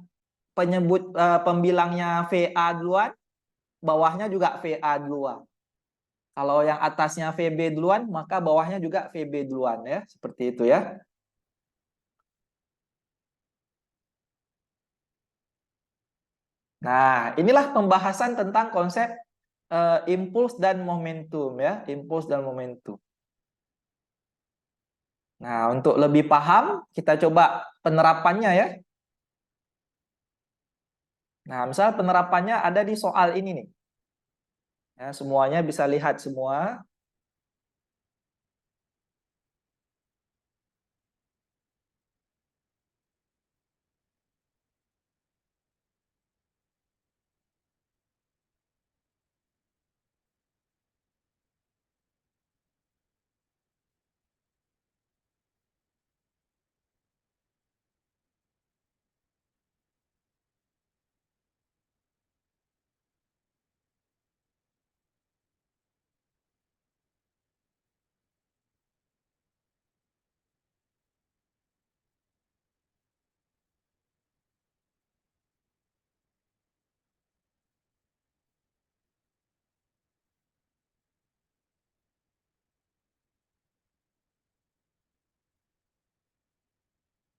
pembilangnya VA duluan, bawahnya juga VA duluan. Kalau yang atasnya VB duluan, maka bawahnya juga VB duluan ya, seperti itu ya. Nah, inilah pembahasan tentang konsep impuls dan momentum ya, impuls dan momentum. Nah, untuk lebih paham, kita coba penerapannya ya. Nah, misal penerapannya ada di soal ini nih. Ya, semuanya bisa lihat semua.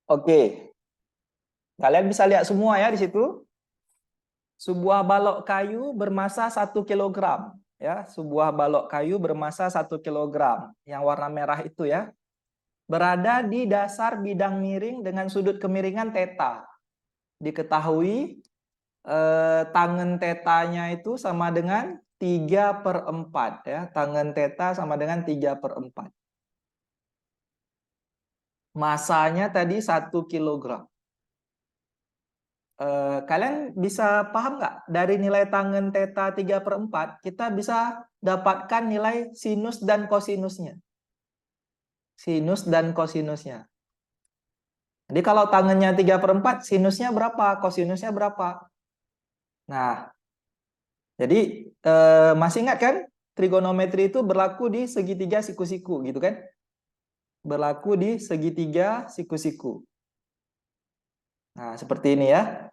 Oke, kalian bisa lihat semua ya di situ. Sebuah balok kayu bermasa 1 kilogram. Ya, sebuah balok kayu bermasa 1 kilogram. Yang warna merah itu ya. Berada di dasar bidang miring dengan sudut kemiringan theta. Diketahui tangen tetanya itu sama dengan 3/4 ya. Tangen theta sama dengan 3/4. Masanya tadi 1 kilogram. Kalian bisa paham nggak? Dari nilai tangen theta 3/4, kita bisa dapatkan nilai sinus dan kosinusnya. Sinus dan kosinusnya. Jadi kalau tangennya 3/4, sinusnya berapa? Kosinusnya berapa? Nah, jadi masih ingat kan? Trigonometri itu berlaku di segitiga siku-siku, gitu kan? Berlaku di segitiga siku-siku. Nah, seperti ini ya.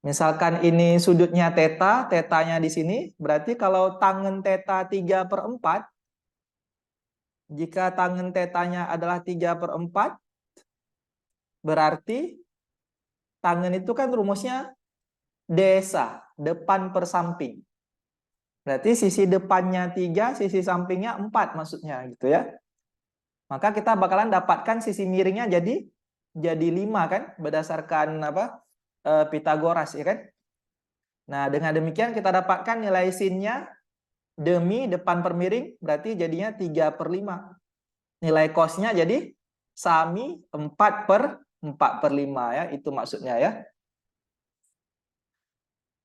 Misalkan ini sudutnya theta, tetanya di sini, berarti kalau tangen theta 3/4, Jika tangen tetanya adalah 3/4, berarti tangen itu kan rumusnya desa, depan per samping. Berarti sisi depannya 3, sisi sampingnya 4 maksudnya gitu ya. Maka kita bakalan dapatkan sisi miringnya jadi 5 kan, berdasarkan apa? Pitagoras ya kan. Nah, dengan demikian kita dapatkan nilai sinnya demi depan per miring berarti jadinya 3/5. Nilai cosnya jadi sami 4/5 ya, itu maksudnya ya.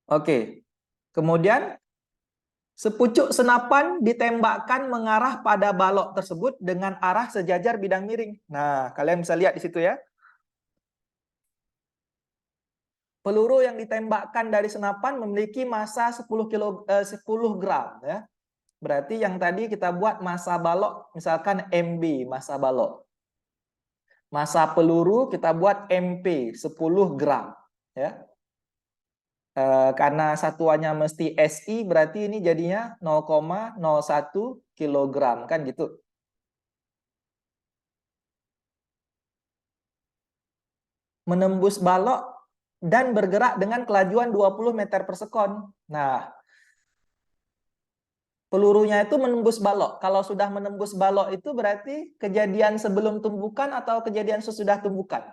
Oke. Kemudian sepucuk senapan ditembakkan mengarah pada balok tersebut dengan arah sejajar bidang miring. Nah, kalian bisa lihat di situ ya. Peluru yang ditembakkan dari senapan memiliki massa 10 gram ya. Berarti yang tadi kita buat massa balok misalkan MB, massa balok. Massa peluru kita buat MP 10 gram ya. Karena satuannya mesti SI berarti ini jadinya 0,01 kilogram kan gitu. Menembus balok dan bergerak dengan kelajuan 20 meter per sekon. Nah, pelurunya itu menembus balok. Kalau sudah menembus balok itu berarti kejadian sebelum tumbukan atau kejadian sesudah tumbukan?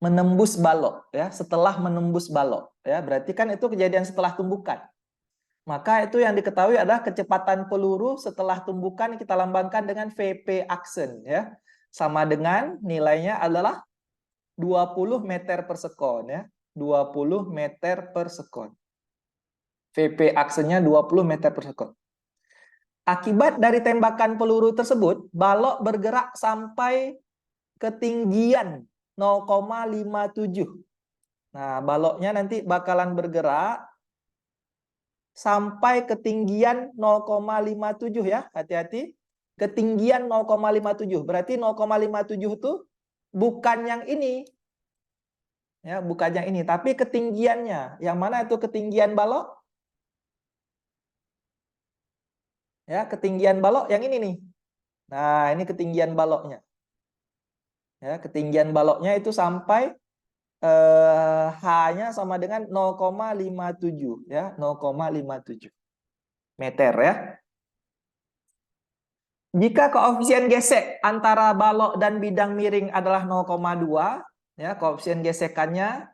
Menembus balok ya, setelah menembus balok ya. Berarti kan itu kejadian setelah tumbukan. Maka itu yang diketahui adalah kecepatan peluru setelah tumbukan kita lambangkan dengan VP aksen ya. Sama dengan nilainya adalah 20 meter per sekon ya. 20 meter per sekon. VP aksennya 20 meter per sekon. Akibat dari tembakan peluru tersebut, balok bergerak sampai ketinggian 0,57. Nah, baloknya nanti bakalan bergerak sampai ketinggian 0,57 ya, hati-hati. Ketinggian 0,57. Berarti 0,57 itu bukan yang ini. Ya, bukan yang ini, tapi ketinggiannya. Yang mana itu ketinggian balok? Ya, ketinggian balok yang ini nih. Nah, ini ketinggian baloknya. Ya, ketinggian baloknya itu sampai H-nya sama dengan 0,57 ya, 0,57 meter ya. Jika koefisien gesek antara balok dan bidang miring adalah 0,2 ya, koefisien gesekannya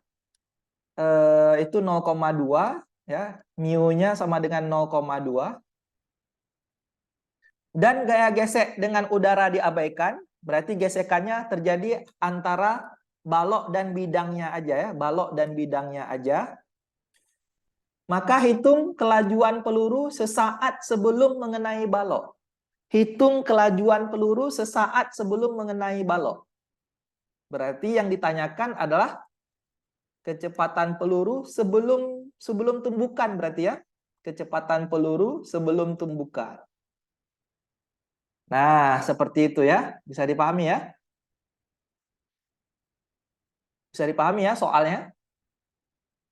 itu 0,2 ya, mu-nya sama dengan 0,2 dan gaya gesek dengan udara diabaikan, berarti gesekannya terjadi antara balok dan bidangnya aja ya, balok dan bidangnya aja. Maka hitung kelajuan peluru sesaat sebelum mengenai balok. Hitung kelajuan peluru sesaat sebelum mengenai balok. Berarti yang ditanyakan adalah kecepatan peluru sebelum tumbukan berarti ya. Kecepatan peluru sebelum tumbukan. Nah, seperti itu ya. Bisa dipahami ya? Bisa dipahami ya soalnya?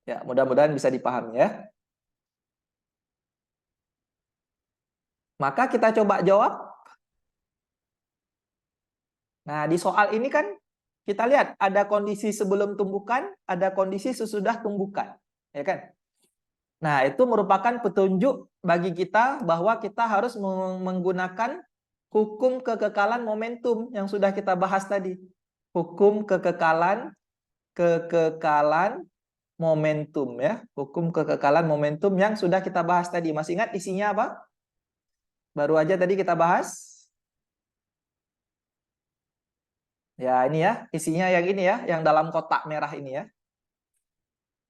Ya, mudah-mudahan bisa dipahami ya. Maka kita coba jawab. Nah, di soal ini kan kita lihat ada kondisi sebelum tumbukan, ada kondisi sesudah tumbukan, ya kan? Nah, itu merupakan petunjuk bagi kita bahwa kita harus menggunakan hukum kekekalan momentum yang sudah kita bahas tadi. Hukum kekekalan momentum ya. Hukum kekekalan momentum yang sudah kita bahas tadi. Masih ingat isinya apa? Baru aja tadi kita bahas. Ya, ini ya, isinya yang ini ya, yang dalam kotak merah ini ya.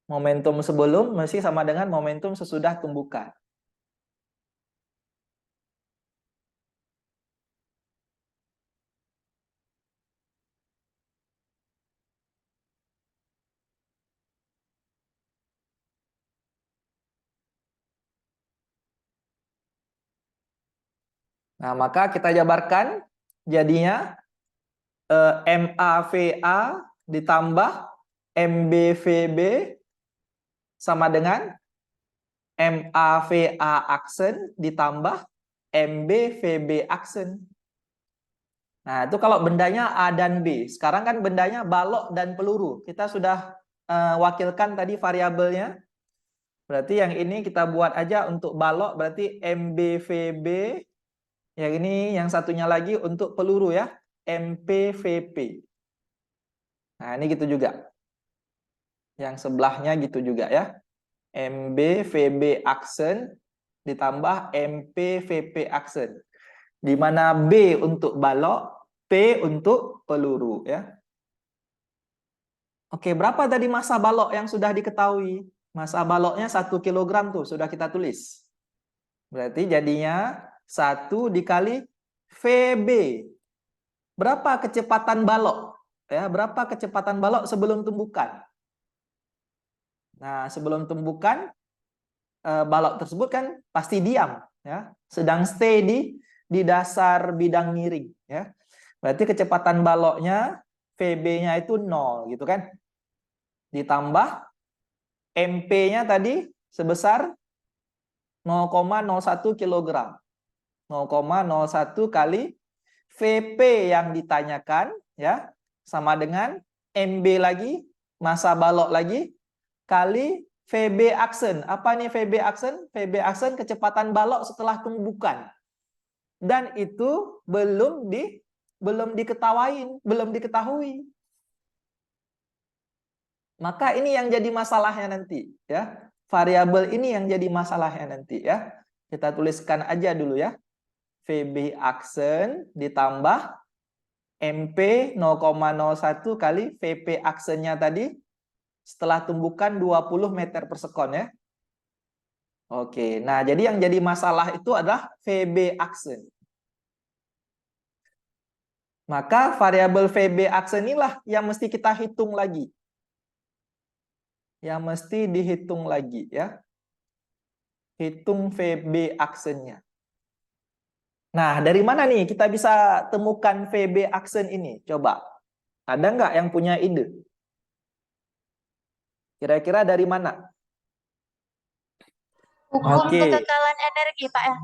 Momentum sebelum mesti sama dengan momentum sesudah tumbukan. Nah, maka kita jabarkan jadinya MAVA ditambah MBVB sama dengan MAVA aksen ditambah MB VB aksen. Nah, itu kalau bendanya A dan B. Sekarang kan bendanya balok dan peluru. Kita sudah wakilkan tadi variabelnya. Berarti yang ini kita buat aja untuk balok, berarti MBVB. Yang ini yang satunya lagi untuk peluru ya, MPVP. Nah, ini gitu juga. Yang sebelahnya gitu juga ya. MBVB aksen ditambah MPVP aksen. Di mana B untuk balok, P untuk peluru ya. Oke, berapa tadi massa balok yang sudah diketahui? Massa baloknya 1 kg tuh, sudah kita tulis. Berarti jadinya 1 dikali VB. Berapa kecepatan balok? Ya, berapa kecepatan balok sebelum tumbukan? Nah, sebelum tumbukan, balok tersebut kan pasti diam. Ya, sedang stay di dasar bidang miring. Ya. Berarti kecepatan baloknya, VB-nya itu 0, gitu kan? Ditambah MP-nya tadi sebesar 0,01 kg. 0,01 kali VP yang ditanyakan ya sama dengan MB lagi, massa balok lagi kali VB aksen. Apa nih VB aksen? VB aksen kecepatan balok setelah tumbukan. Dan itu belum diketahui. Maka ini yang jadi masalahnya nanti ya. Variabel ini yang jadi masalahnya nanti ya. Kita tuliskan aja dulu ya. VB aksen ditambah MP 0,01 kali VP aksennya tadi setelah tumbukan 20 meter per sekon ya. Oke, nah jadi yang jadi masalah itu adalah VB aksen. Maka variabel VB aksen inilah yang mesti kita hitung lagi. Yang mesti dihitung lagi ya. Hitung VB aksennya. Nah, dari mana nih kita bisa temukan VB aksen ini? Coba. Ada nggak yang punya ide? Kira-kira dari mana? Hukum Oke. kekekalan energi, Pak ya.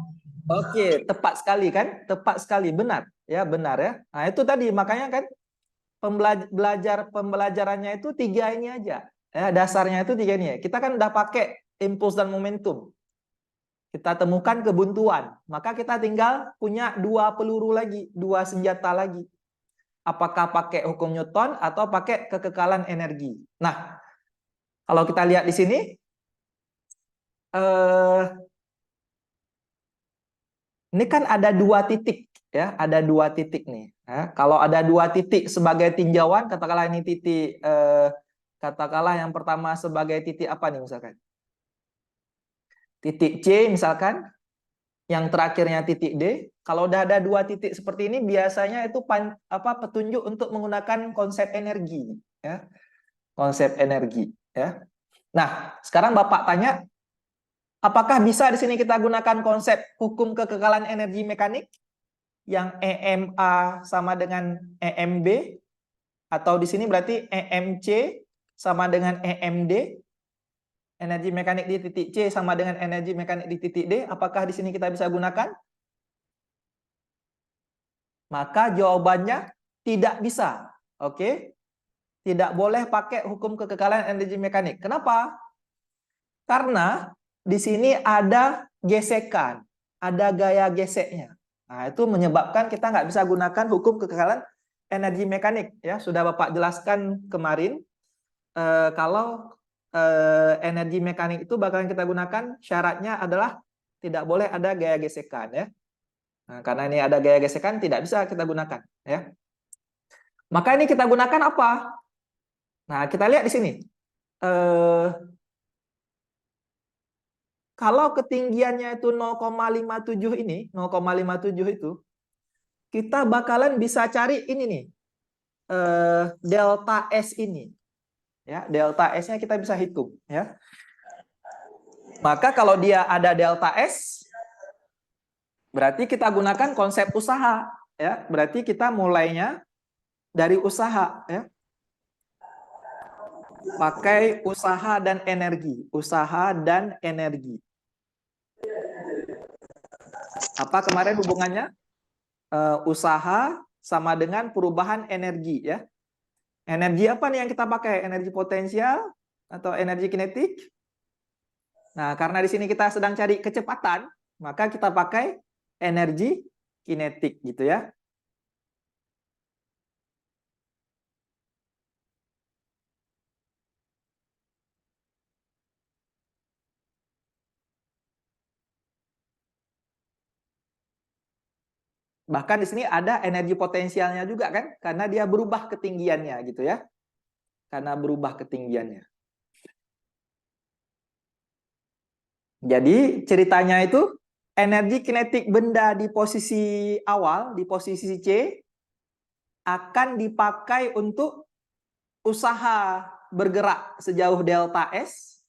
Oke, tepat sekali kan? Tepat sekali, benar. Ya, benar ya. Nah, itu tadi makanya kan pembelajarannya itu 3 ini aja. Ya, dasarnya itu 3 ini ya. Kita kan udah pakai impuls dan momentum. Kita temukan kebuntuan, maka kita tinggal punya 2 peluru lagi, 2 senjata lagi. Apakah pakai hukum Newton atau pakai kekekalan energi. Nah, kalau kita lihat di sini, ini kan ada 2 titik, ya, ada 2 titik nih. Ya, kalau ada 2 titik sebagai tinjauan, katakanlah ini titik, katakanlah yang pertama sebagai titik apa nih misalkan? Titik C misalkan, yang terakhirnya titik D. Kalau udah ada 2 titik seperti ini, biasanya itu petunjuk untuk menggunakan konsep energi, ya, konsep energi, ya. Nah, sekarang Bapak tanya, apakah bisa di sini kita gunakan konsep hukum kekekalan energi mekanik yang EMA sama dengan EMB, atau di sini berarti EMC sama dengan EMD, energi mekanik di titik C sama dengan energi mekanik di titik D. Apakah di sini kita bisa gunakan? Maka jawabannya tidak bisa. Oke? Tidak boleh pakai hukum kekekalan energi mekanik. Kenapa? Karena di sini ada gesekan, ada gaya geseknya. Nah, itu menyebabkan kita nggak bisa gunakan hukum kekekalan energi mekanik. Ya, sudah Bapak jelaskan kemarin. Kalau energi mekanik itu bakalan kita gunakan, syaratnya adalah tidak boleh ada gaya gesekan. Ya. Nah, karena ini ada gaya gesekan, tidak bisa kita gunakan. Ya. Maka ini kita gunakan apa? Nah, kita lihat di sini. Kalau ketinggiannya itu 0,57 ini, 0,57 itu, kita bakalan bisa cari ini nih, delta S ini. Ya, delta S-nya kita bisa hitung. Ya. Maka kalau dia ada delta S, berarti kita gunakan konsep usaha. Ya, berarti kita mulainya dari usaha. Ya. Pakai usaha dan energi. Usaha dan energi. Apa kemarin hubungannya? Usaha sama dengan perubahan energi ya. Energi apa nih yang kita pakai? Energi potensial atau energi kinetik? Nah, karena di sini kita sedang cari kecepatan, maka kita pakai energi kinetik gitu ya. Bahkan di sini ada energi potensialnya juga kan, karena dia berubah ketinggiannya gitu ya. Karena berubah ketinggiannya. Jadi ceritanya itu energi kinetik benda di posisi awal, di posisi C, akan dipakai untuk usaha bergerak sejauh delta S,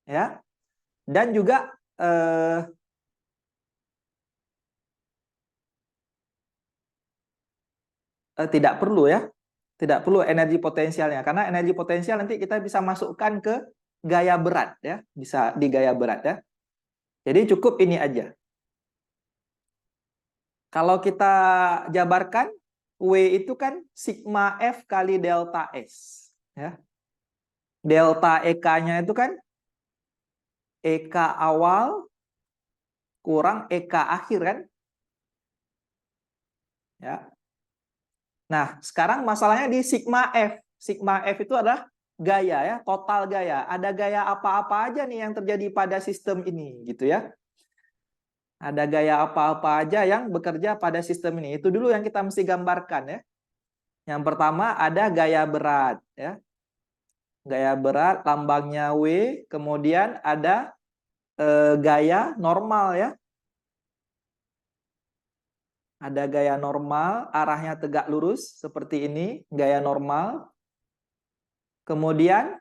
ya, dan juga tidak perlu ya, tidak perlu energi potensialnya, karena energi potensial nanti kita bisa masukkan ke gaya berat ya, bisa di gaya berat ya. Jadi cukup ini aja. Kalau kita jabarkan, W itu kan sigma F kali delta S. Ya. Delta EK-nya itu kan EK awal kurang EK akhir kan. Ya. Nah, sekarang masalahnya di sigma F. Sigma F itu adalah gaya ya, total gaya. Ada gaya apa-apa aja nih yang terjadi pada sistem ini gitu ya. Ada gaya apa-apa aja yang bekerja pada sistem ini. Itu dulu yang kita mesti gambarkan ya. Yang pertama ada gaya berat ya. Gaya berat lambangnya W, kemudian ada gaya normal ya. Ada gaya normal, arahnya tegak lurus seperti ini, gaya normal. Kemudian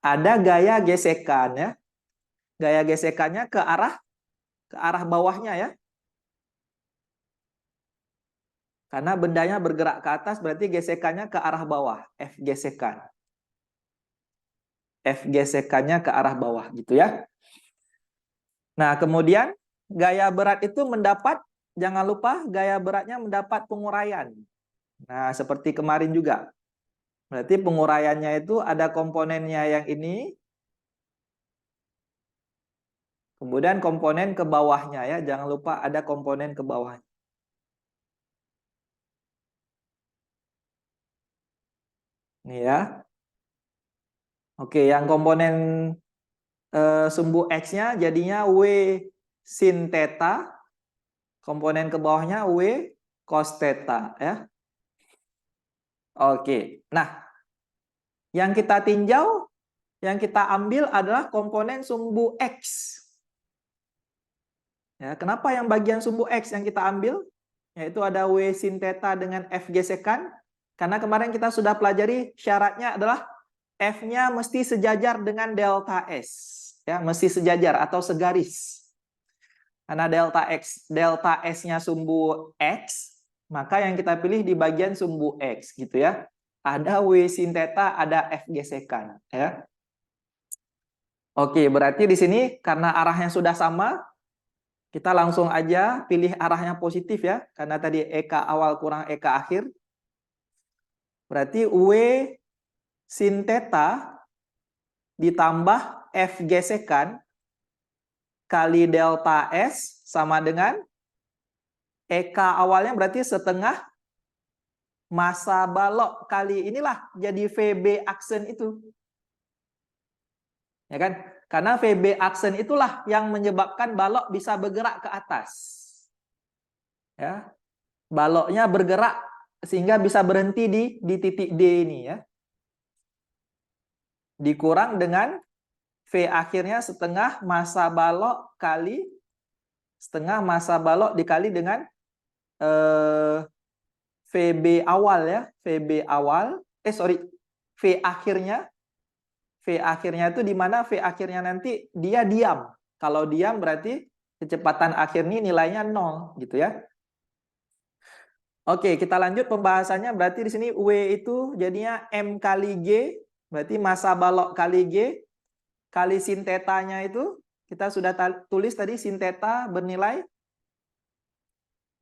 ada gaya gesekan ya. Gaya gesekannya ke arah bawahnya ya. Karena bendanya bergerak ke atas berarti gesekannya ke arah bawah, F gesekan. F gesekannya ke arah bawah gitu ya. Nah, kemudian gaya berat itu mendapat, jangan lupa gaya beratnya mendapat penguraian. Nah, seperti kemarin juga. Berarti penguraiannya itu ada komponennya yang ini, kemudian komponen ke bawahnya ya. Jangan lupa ada komponen ke bawahnya. Ini ya. Oke, yang komponen sumbu X-nya jadinya W sin theta. Komponen ke bawahnya W cos theta ya. Oke. Nah, yang kita tinjau, yang kita ambil adalah komponen sumbu X. Ya, kenapa yang bagian sumbu X yang kita ambil? Yaitu ada W sin theta dengan F gesekan. Karena kemarin kita sudah pelajari syaratnya adalah F-nya mesti sejajar dengan delta S. Ya, mesti sejajar atau segaris. Karena delta S-nya sumbu X, maka yang kita pilih di bagian sumbu X gitu ya. Ada W sin theta, ada F gesekan ya. Oke, berarti di sini karena arahnya sudah sama, kita langsung aja pilih arahnya positif ya, karena tadi EK awal kurang EK akhir. Berarti W sin theta ditambah F gesekan kali delta S sama dengan EK awalnya berarti setengah massa balok kali inilah jadi VB aksen itu. Ya kan? Karena VB aksen itulah yang menyebabkan balok bisa bergerak ke atas. Ya. Baloknya bergerak sehingga bisa berhenti di titik D ini ya. Dikurang dengan V akhirnya setengah massa balok kali setengah massa balok dikali dengan VB awal ya, VB awal, V akhirnya itu di mana V akhirnya nanti dia diam. Kalau diam berarti kecepatan akhir ini nilainya 0 gitu ya. Oke, kita lanjut pembahasannya. Berarti di sini W itu jadinya M kali G, berarti massa balok kali G kali sin tetanya itu Kita sudah tulis tadi sin theta bernilai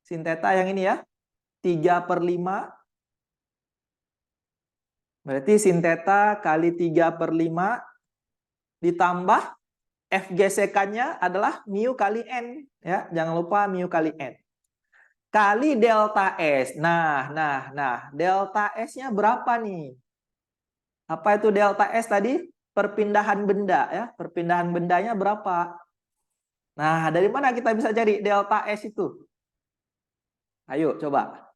sin theta yang ini ya, 3/5. Berarti sin theta kali 3/5 ditambah F gesekannya adalah mu kali N. Ya, jangan lupa mu kali N. Kali delta S. Nah, delta S-nya berapa nih? Apa itu delta S tadi? Perpindahan benda ya. Perpindahan bendanya berapa? Nah, dari mana kita bisa cari delta S itu? Ayo, coba.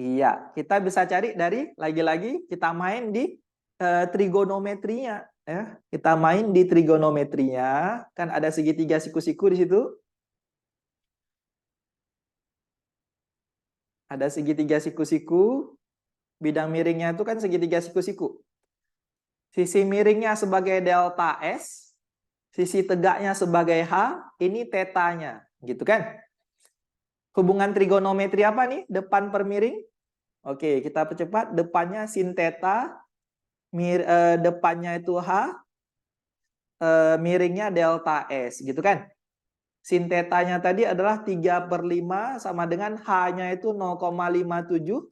Iya, kita bisa cari dari, lagi-lagi kita main di trigonometrinya. Ya. Kita main di trigonometrinya. Kan ada segitiga siku-siku di situ. Ada segitiga siku-siku, bidang miringnya itu kan segitiga siku-siku. Sisi miringnya sebagai delta S, sisi tegaknya sebagai H, ini tetanya, gitu kan? Hubungan trigonometri apa nih? Depan per miring. Oke, kita percepat. Depannya sin theta, depannya itu H, miringnya delta S, gitu kan? Sin tetanya tadi adalah 3/5 sama dengan H-nya itu 0,57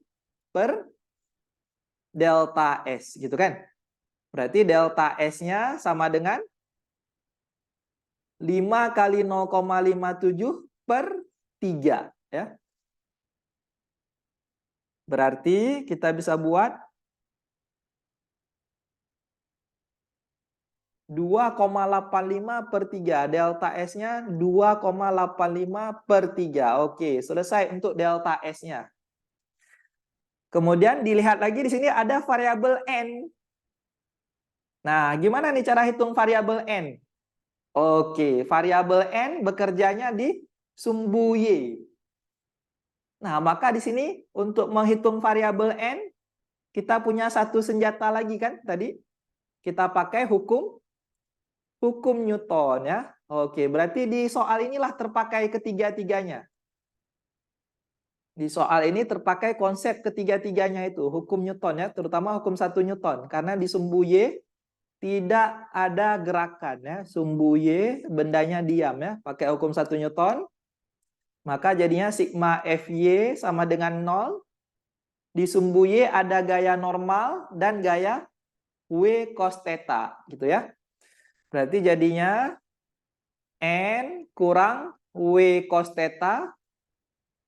per delta S, gitu kan? Berarti delta S-nya sama dengan 5 kali 0,57 per 3. Ya. Berarti kita bisa buat 2,85 per 3. Delta S-nya 2,85 per 3. Oke, selesai untuk delta S-nya. Kemudian dilihat lagi di sini ada variabel N. Nah, gimana nih cara hitung variabel N? Oke, variabel N bekerjanya di sumbu Y. Nah, maka di sini untuk menghitung variabel N, kita punya satu senjata lagi kan tadi. Kita pakai hukum Newton ya. Oke, berarti di soal inilah terpakai ketiga-tiganya. Di soal ini terpakai konsep ketiga-tiganya itu, hukum Newton ya, terutama hukum 1 Newton. Karena di sumbu Y tidak ada gerakan ya. Sumbu Y bendanya diam ya, pakai hukum 1 Newton. Maka jadinya sigma Fy sama dengan 0. Di sumbu Y ada gaya normal dan gaya W cos theta gitu ya. Berarti jadinya N kurang W cos theta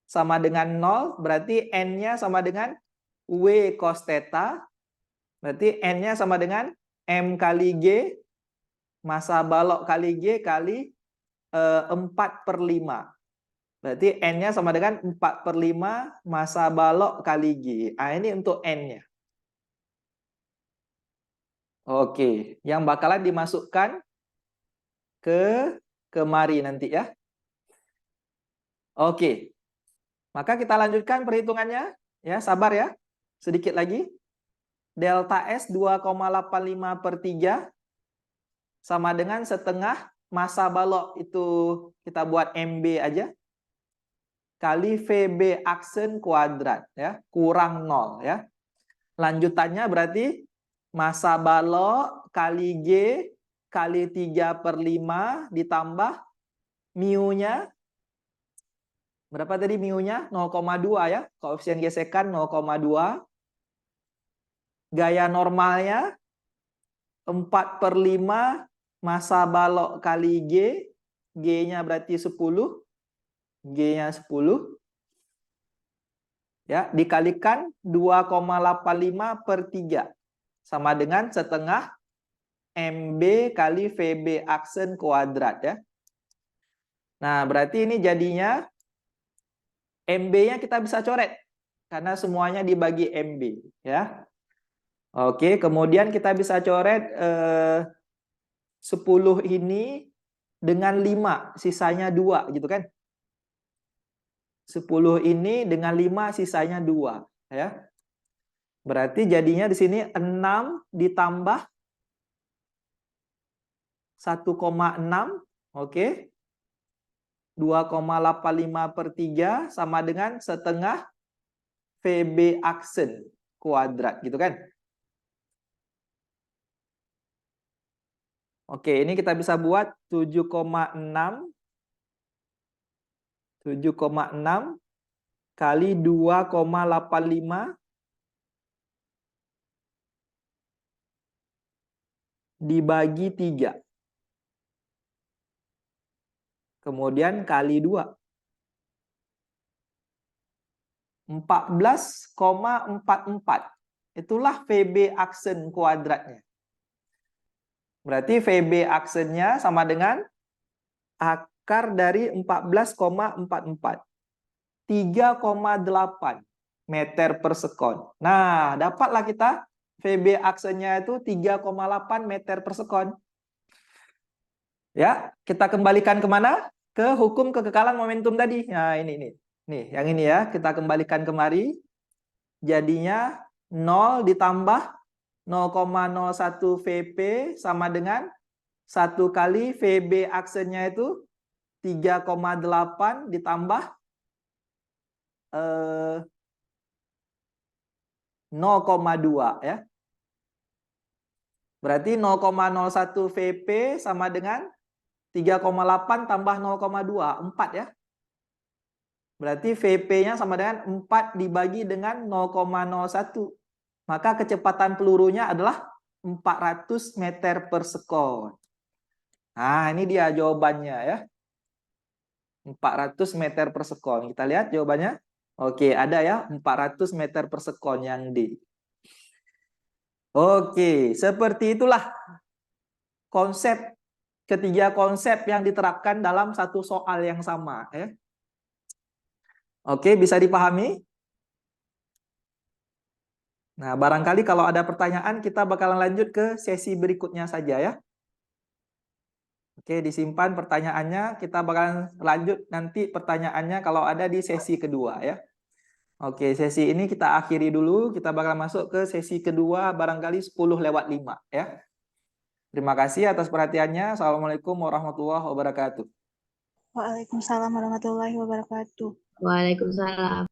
sama dengan 0. Berarti N-nya sama dengan W cos theta. Berarti N-nya sama dengan M kali G massa balok kali G kali 4/5. Berarti N-nya sama dengan 4/5 massa balok kali G. Nah, ini untuk N-nya. Oke, yang bakalan dimasukkan ke kemari nanti ya. Oke, maka kita lanjutkan perhitungannya. Ya, sabar ya. Sedikit lagi. Delta S 2,85 per 3 sama dengan setengah massa balok. Itu kita buat MB aja. Kali VB aksen kuadrat ya, kurang 0 ya. Lanjutannya berarti massa balok kali G kali 3/5 ditambah mu-nya berapa tadi mu-nya? 0,2 ya. Koefisien gesekan 0,2. Gaya normalnya 4/5 massa balok kali G. G-nya berarti 10. G-nya 10. Ya, dikalikan 2,85 per 3. Sama dengan setengah MB kali VB aksen kuadrat ya. Nah, berarti ini jadinya MB-nya kita bisa coret. Karena semuanya dibagi MB ya. Oke, kemudian kita bisa coret 10 ini dengan 5, sisanya 2 gitu kan. 10 ini dengan 5 sisanya 2 ya. Berarti jadinya di sini 6 ditambah 1,6 oke. 2,85 per 3 sama dengan setengah VB aksen kuadrat gitu kan. Oke, ini kita bisa buat 7,6 kali 2,85 dibagi 3. Kemudian kali 2. 14,44. Itulah VB aksen kuadratnya. Berarti VB aksennya sama dengan akar dari 14,44. 3,8 meter per sekon. Nah, dapatlah kita VB aksennya itu 3,8 meter per sekon. Ya, kita kembalikan kemana? Ke hukum kekekalan momentum tadi. Nah, ini. Nih, yang ini ya, kita kembalikan kemari. Jadinya 0 ditambah 0,01 VP sama dengan 1 kali VB aksennya itu 3,8 ditambah 0,2 ya. Berarti 0,01 VP sama dengan 3,8 tambah 0,2, 4 ya. Berarti VP-nya sama dengan 4 dibagi dengan 0,01. Maka kecepatan pelurunya adalah 400 meter per sekon. Nah, ini dia jawabannya ya. 400 meter per sekon. Kita lihat jawabannya. Oke, ada ya 400 meter per sekon yang D. Oke, seperti itulah ketiga konsep yang diterapkan dalam satu soal yang sama ya. Oke, bisa dipahami? Nah, barangkali kalau ada pertanyaan kita bakalan lanjut ke sesi berikutnya saja ya. Oke, disimpan pertanyaannya, kita bakalan lanjut nanti pertanyaannya kalau ada di sesi kedua ya. Oke, sesi ini kita akhiri dulu, kita bakal masuk ke sesi kedua barangkali 10:05 ya. Terima kasih atas perhatiannya. Assalamualaikum warahmatullahi wabarakatuh. Waalaikumsalam warahmatullahi wabarakatuh. Waalaikumsalam.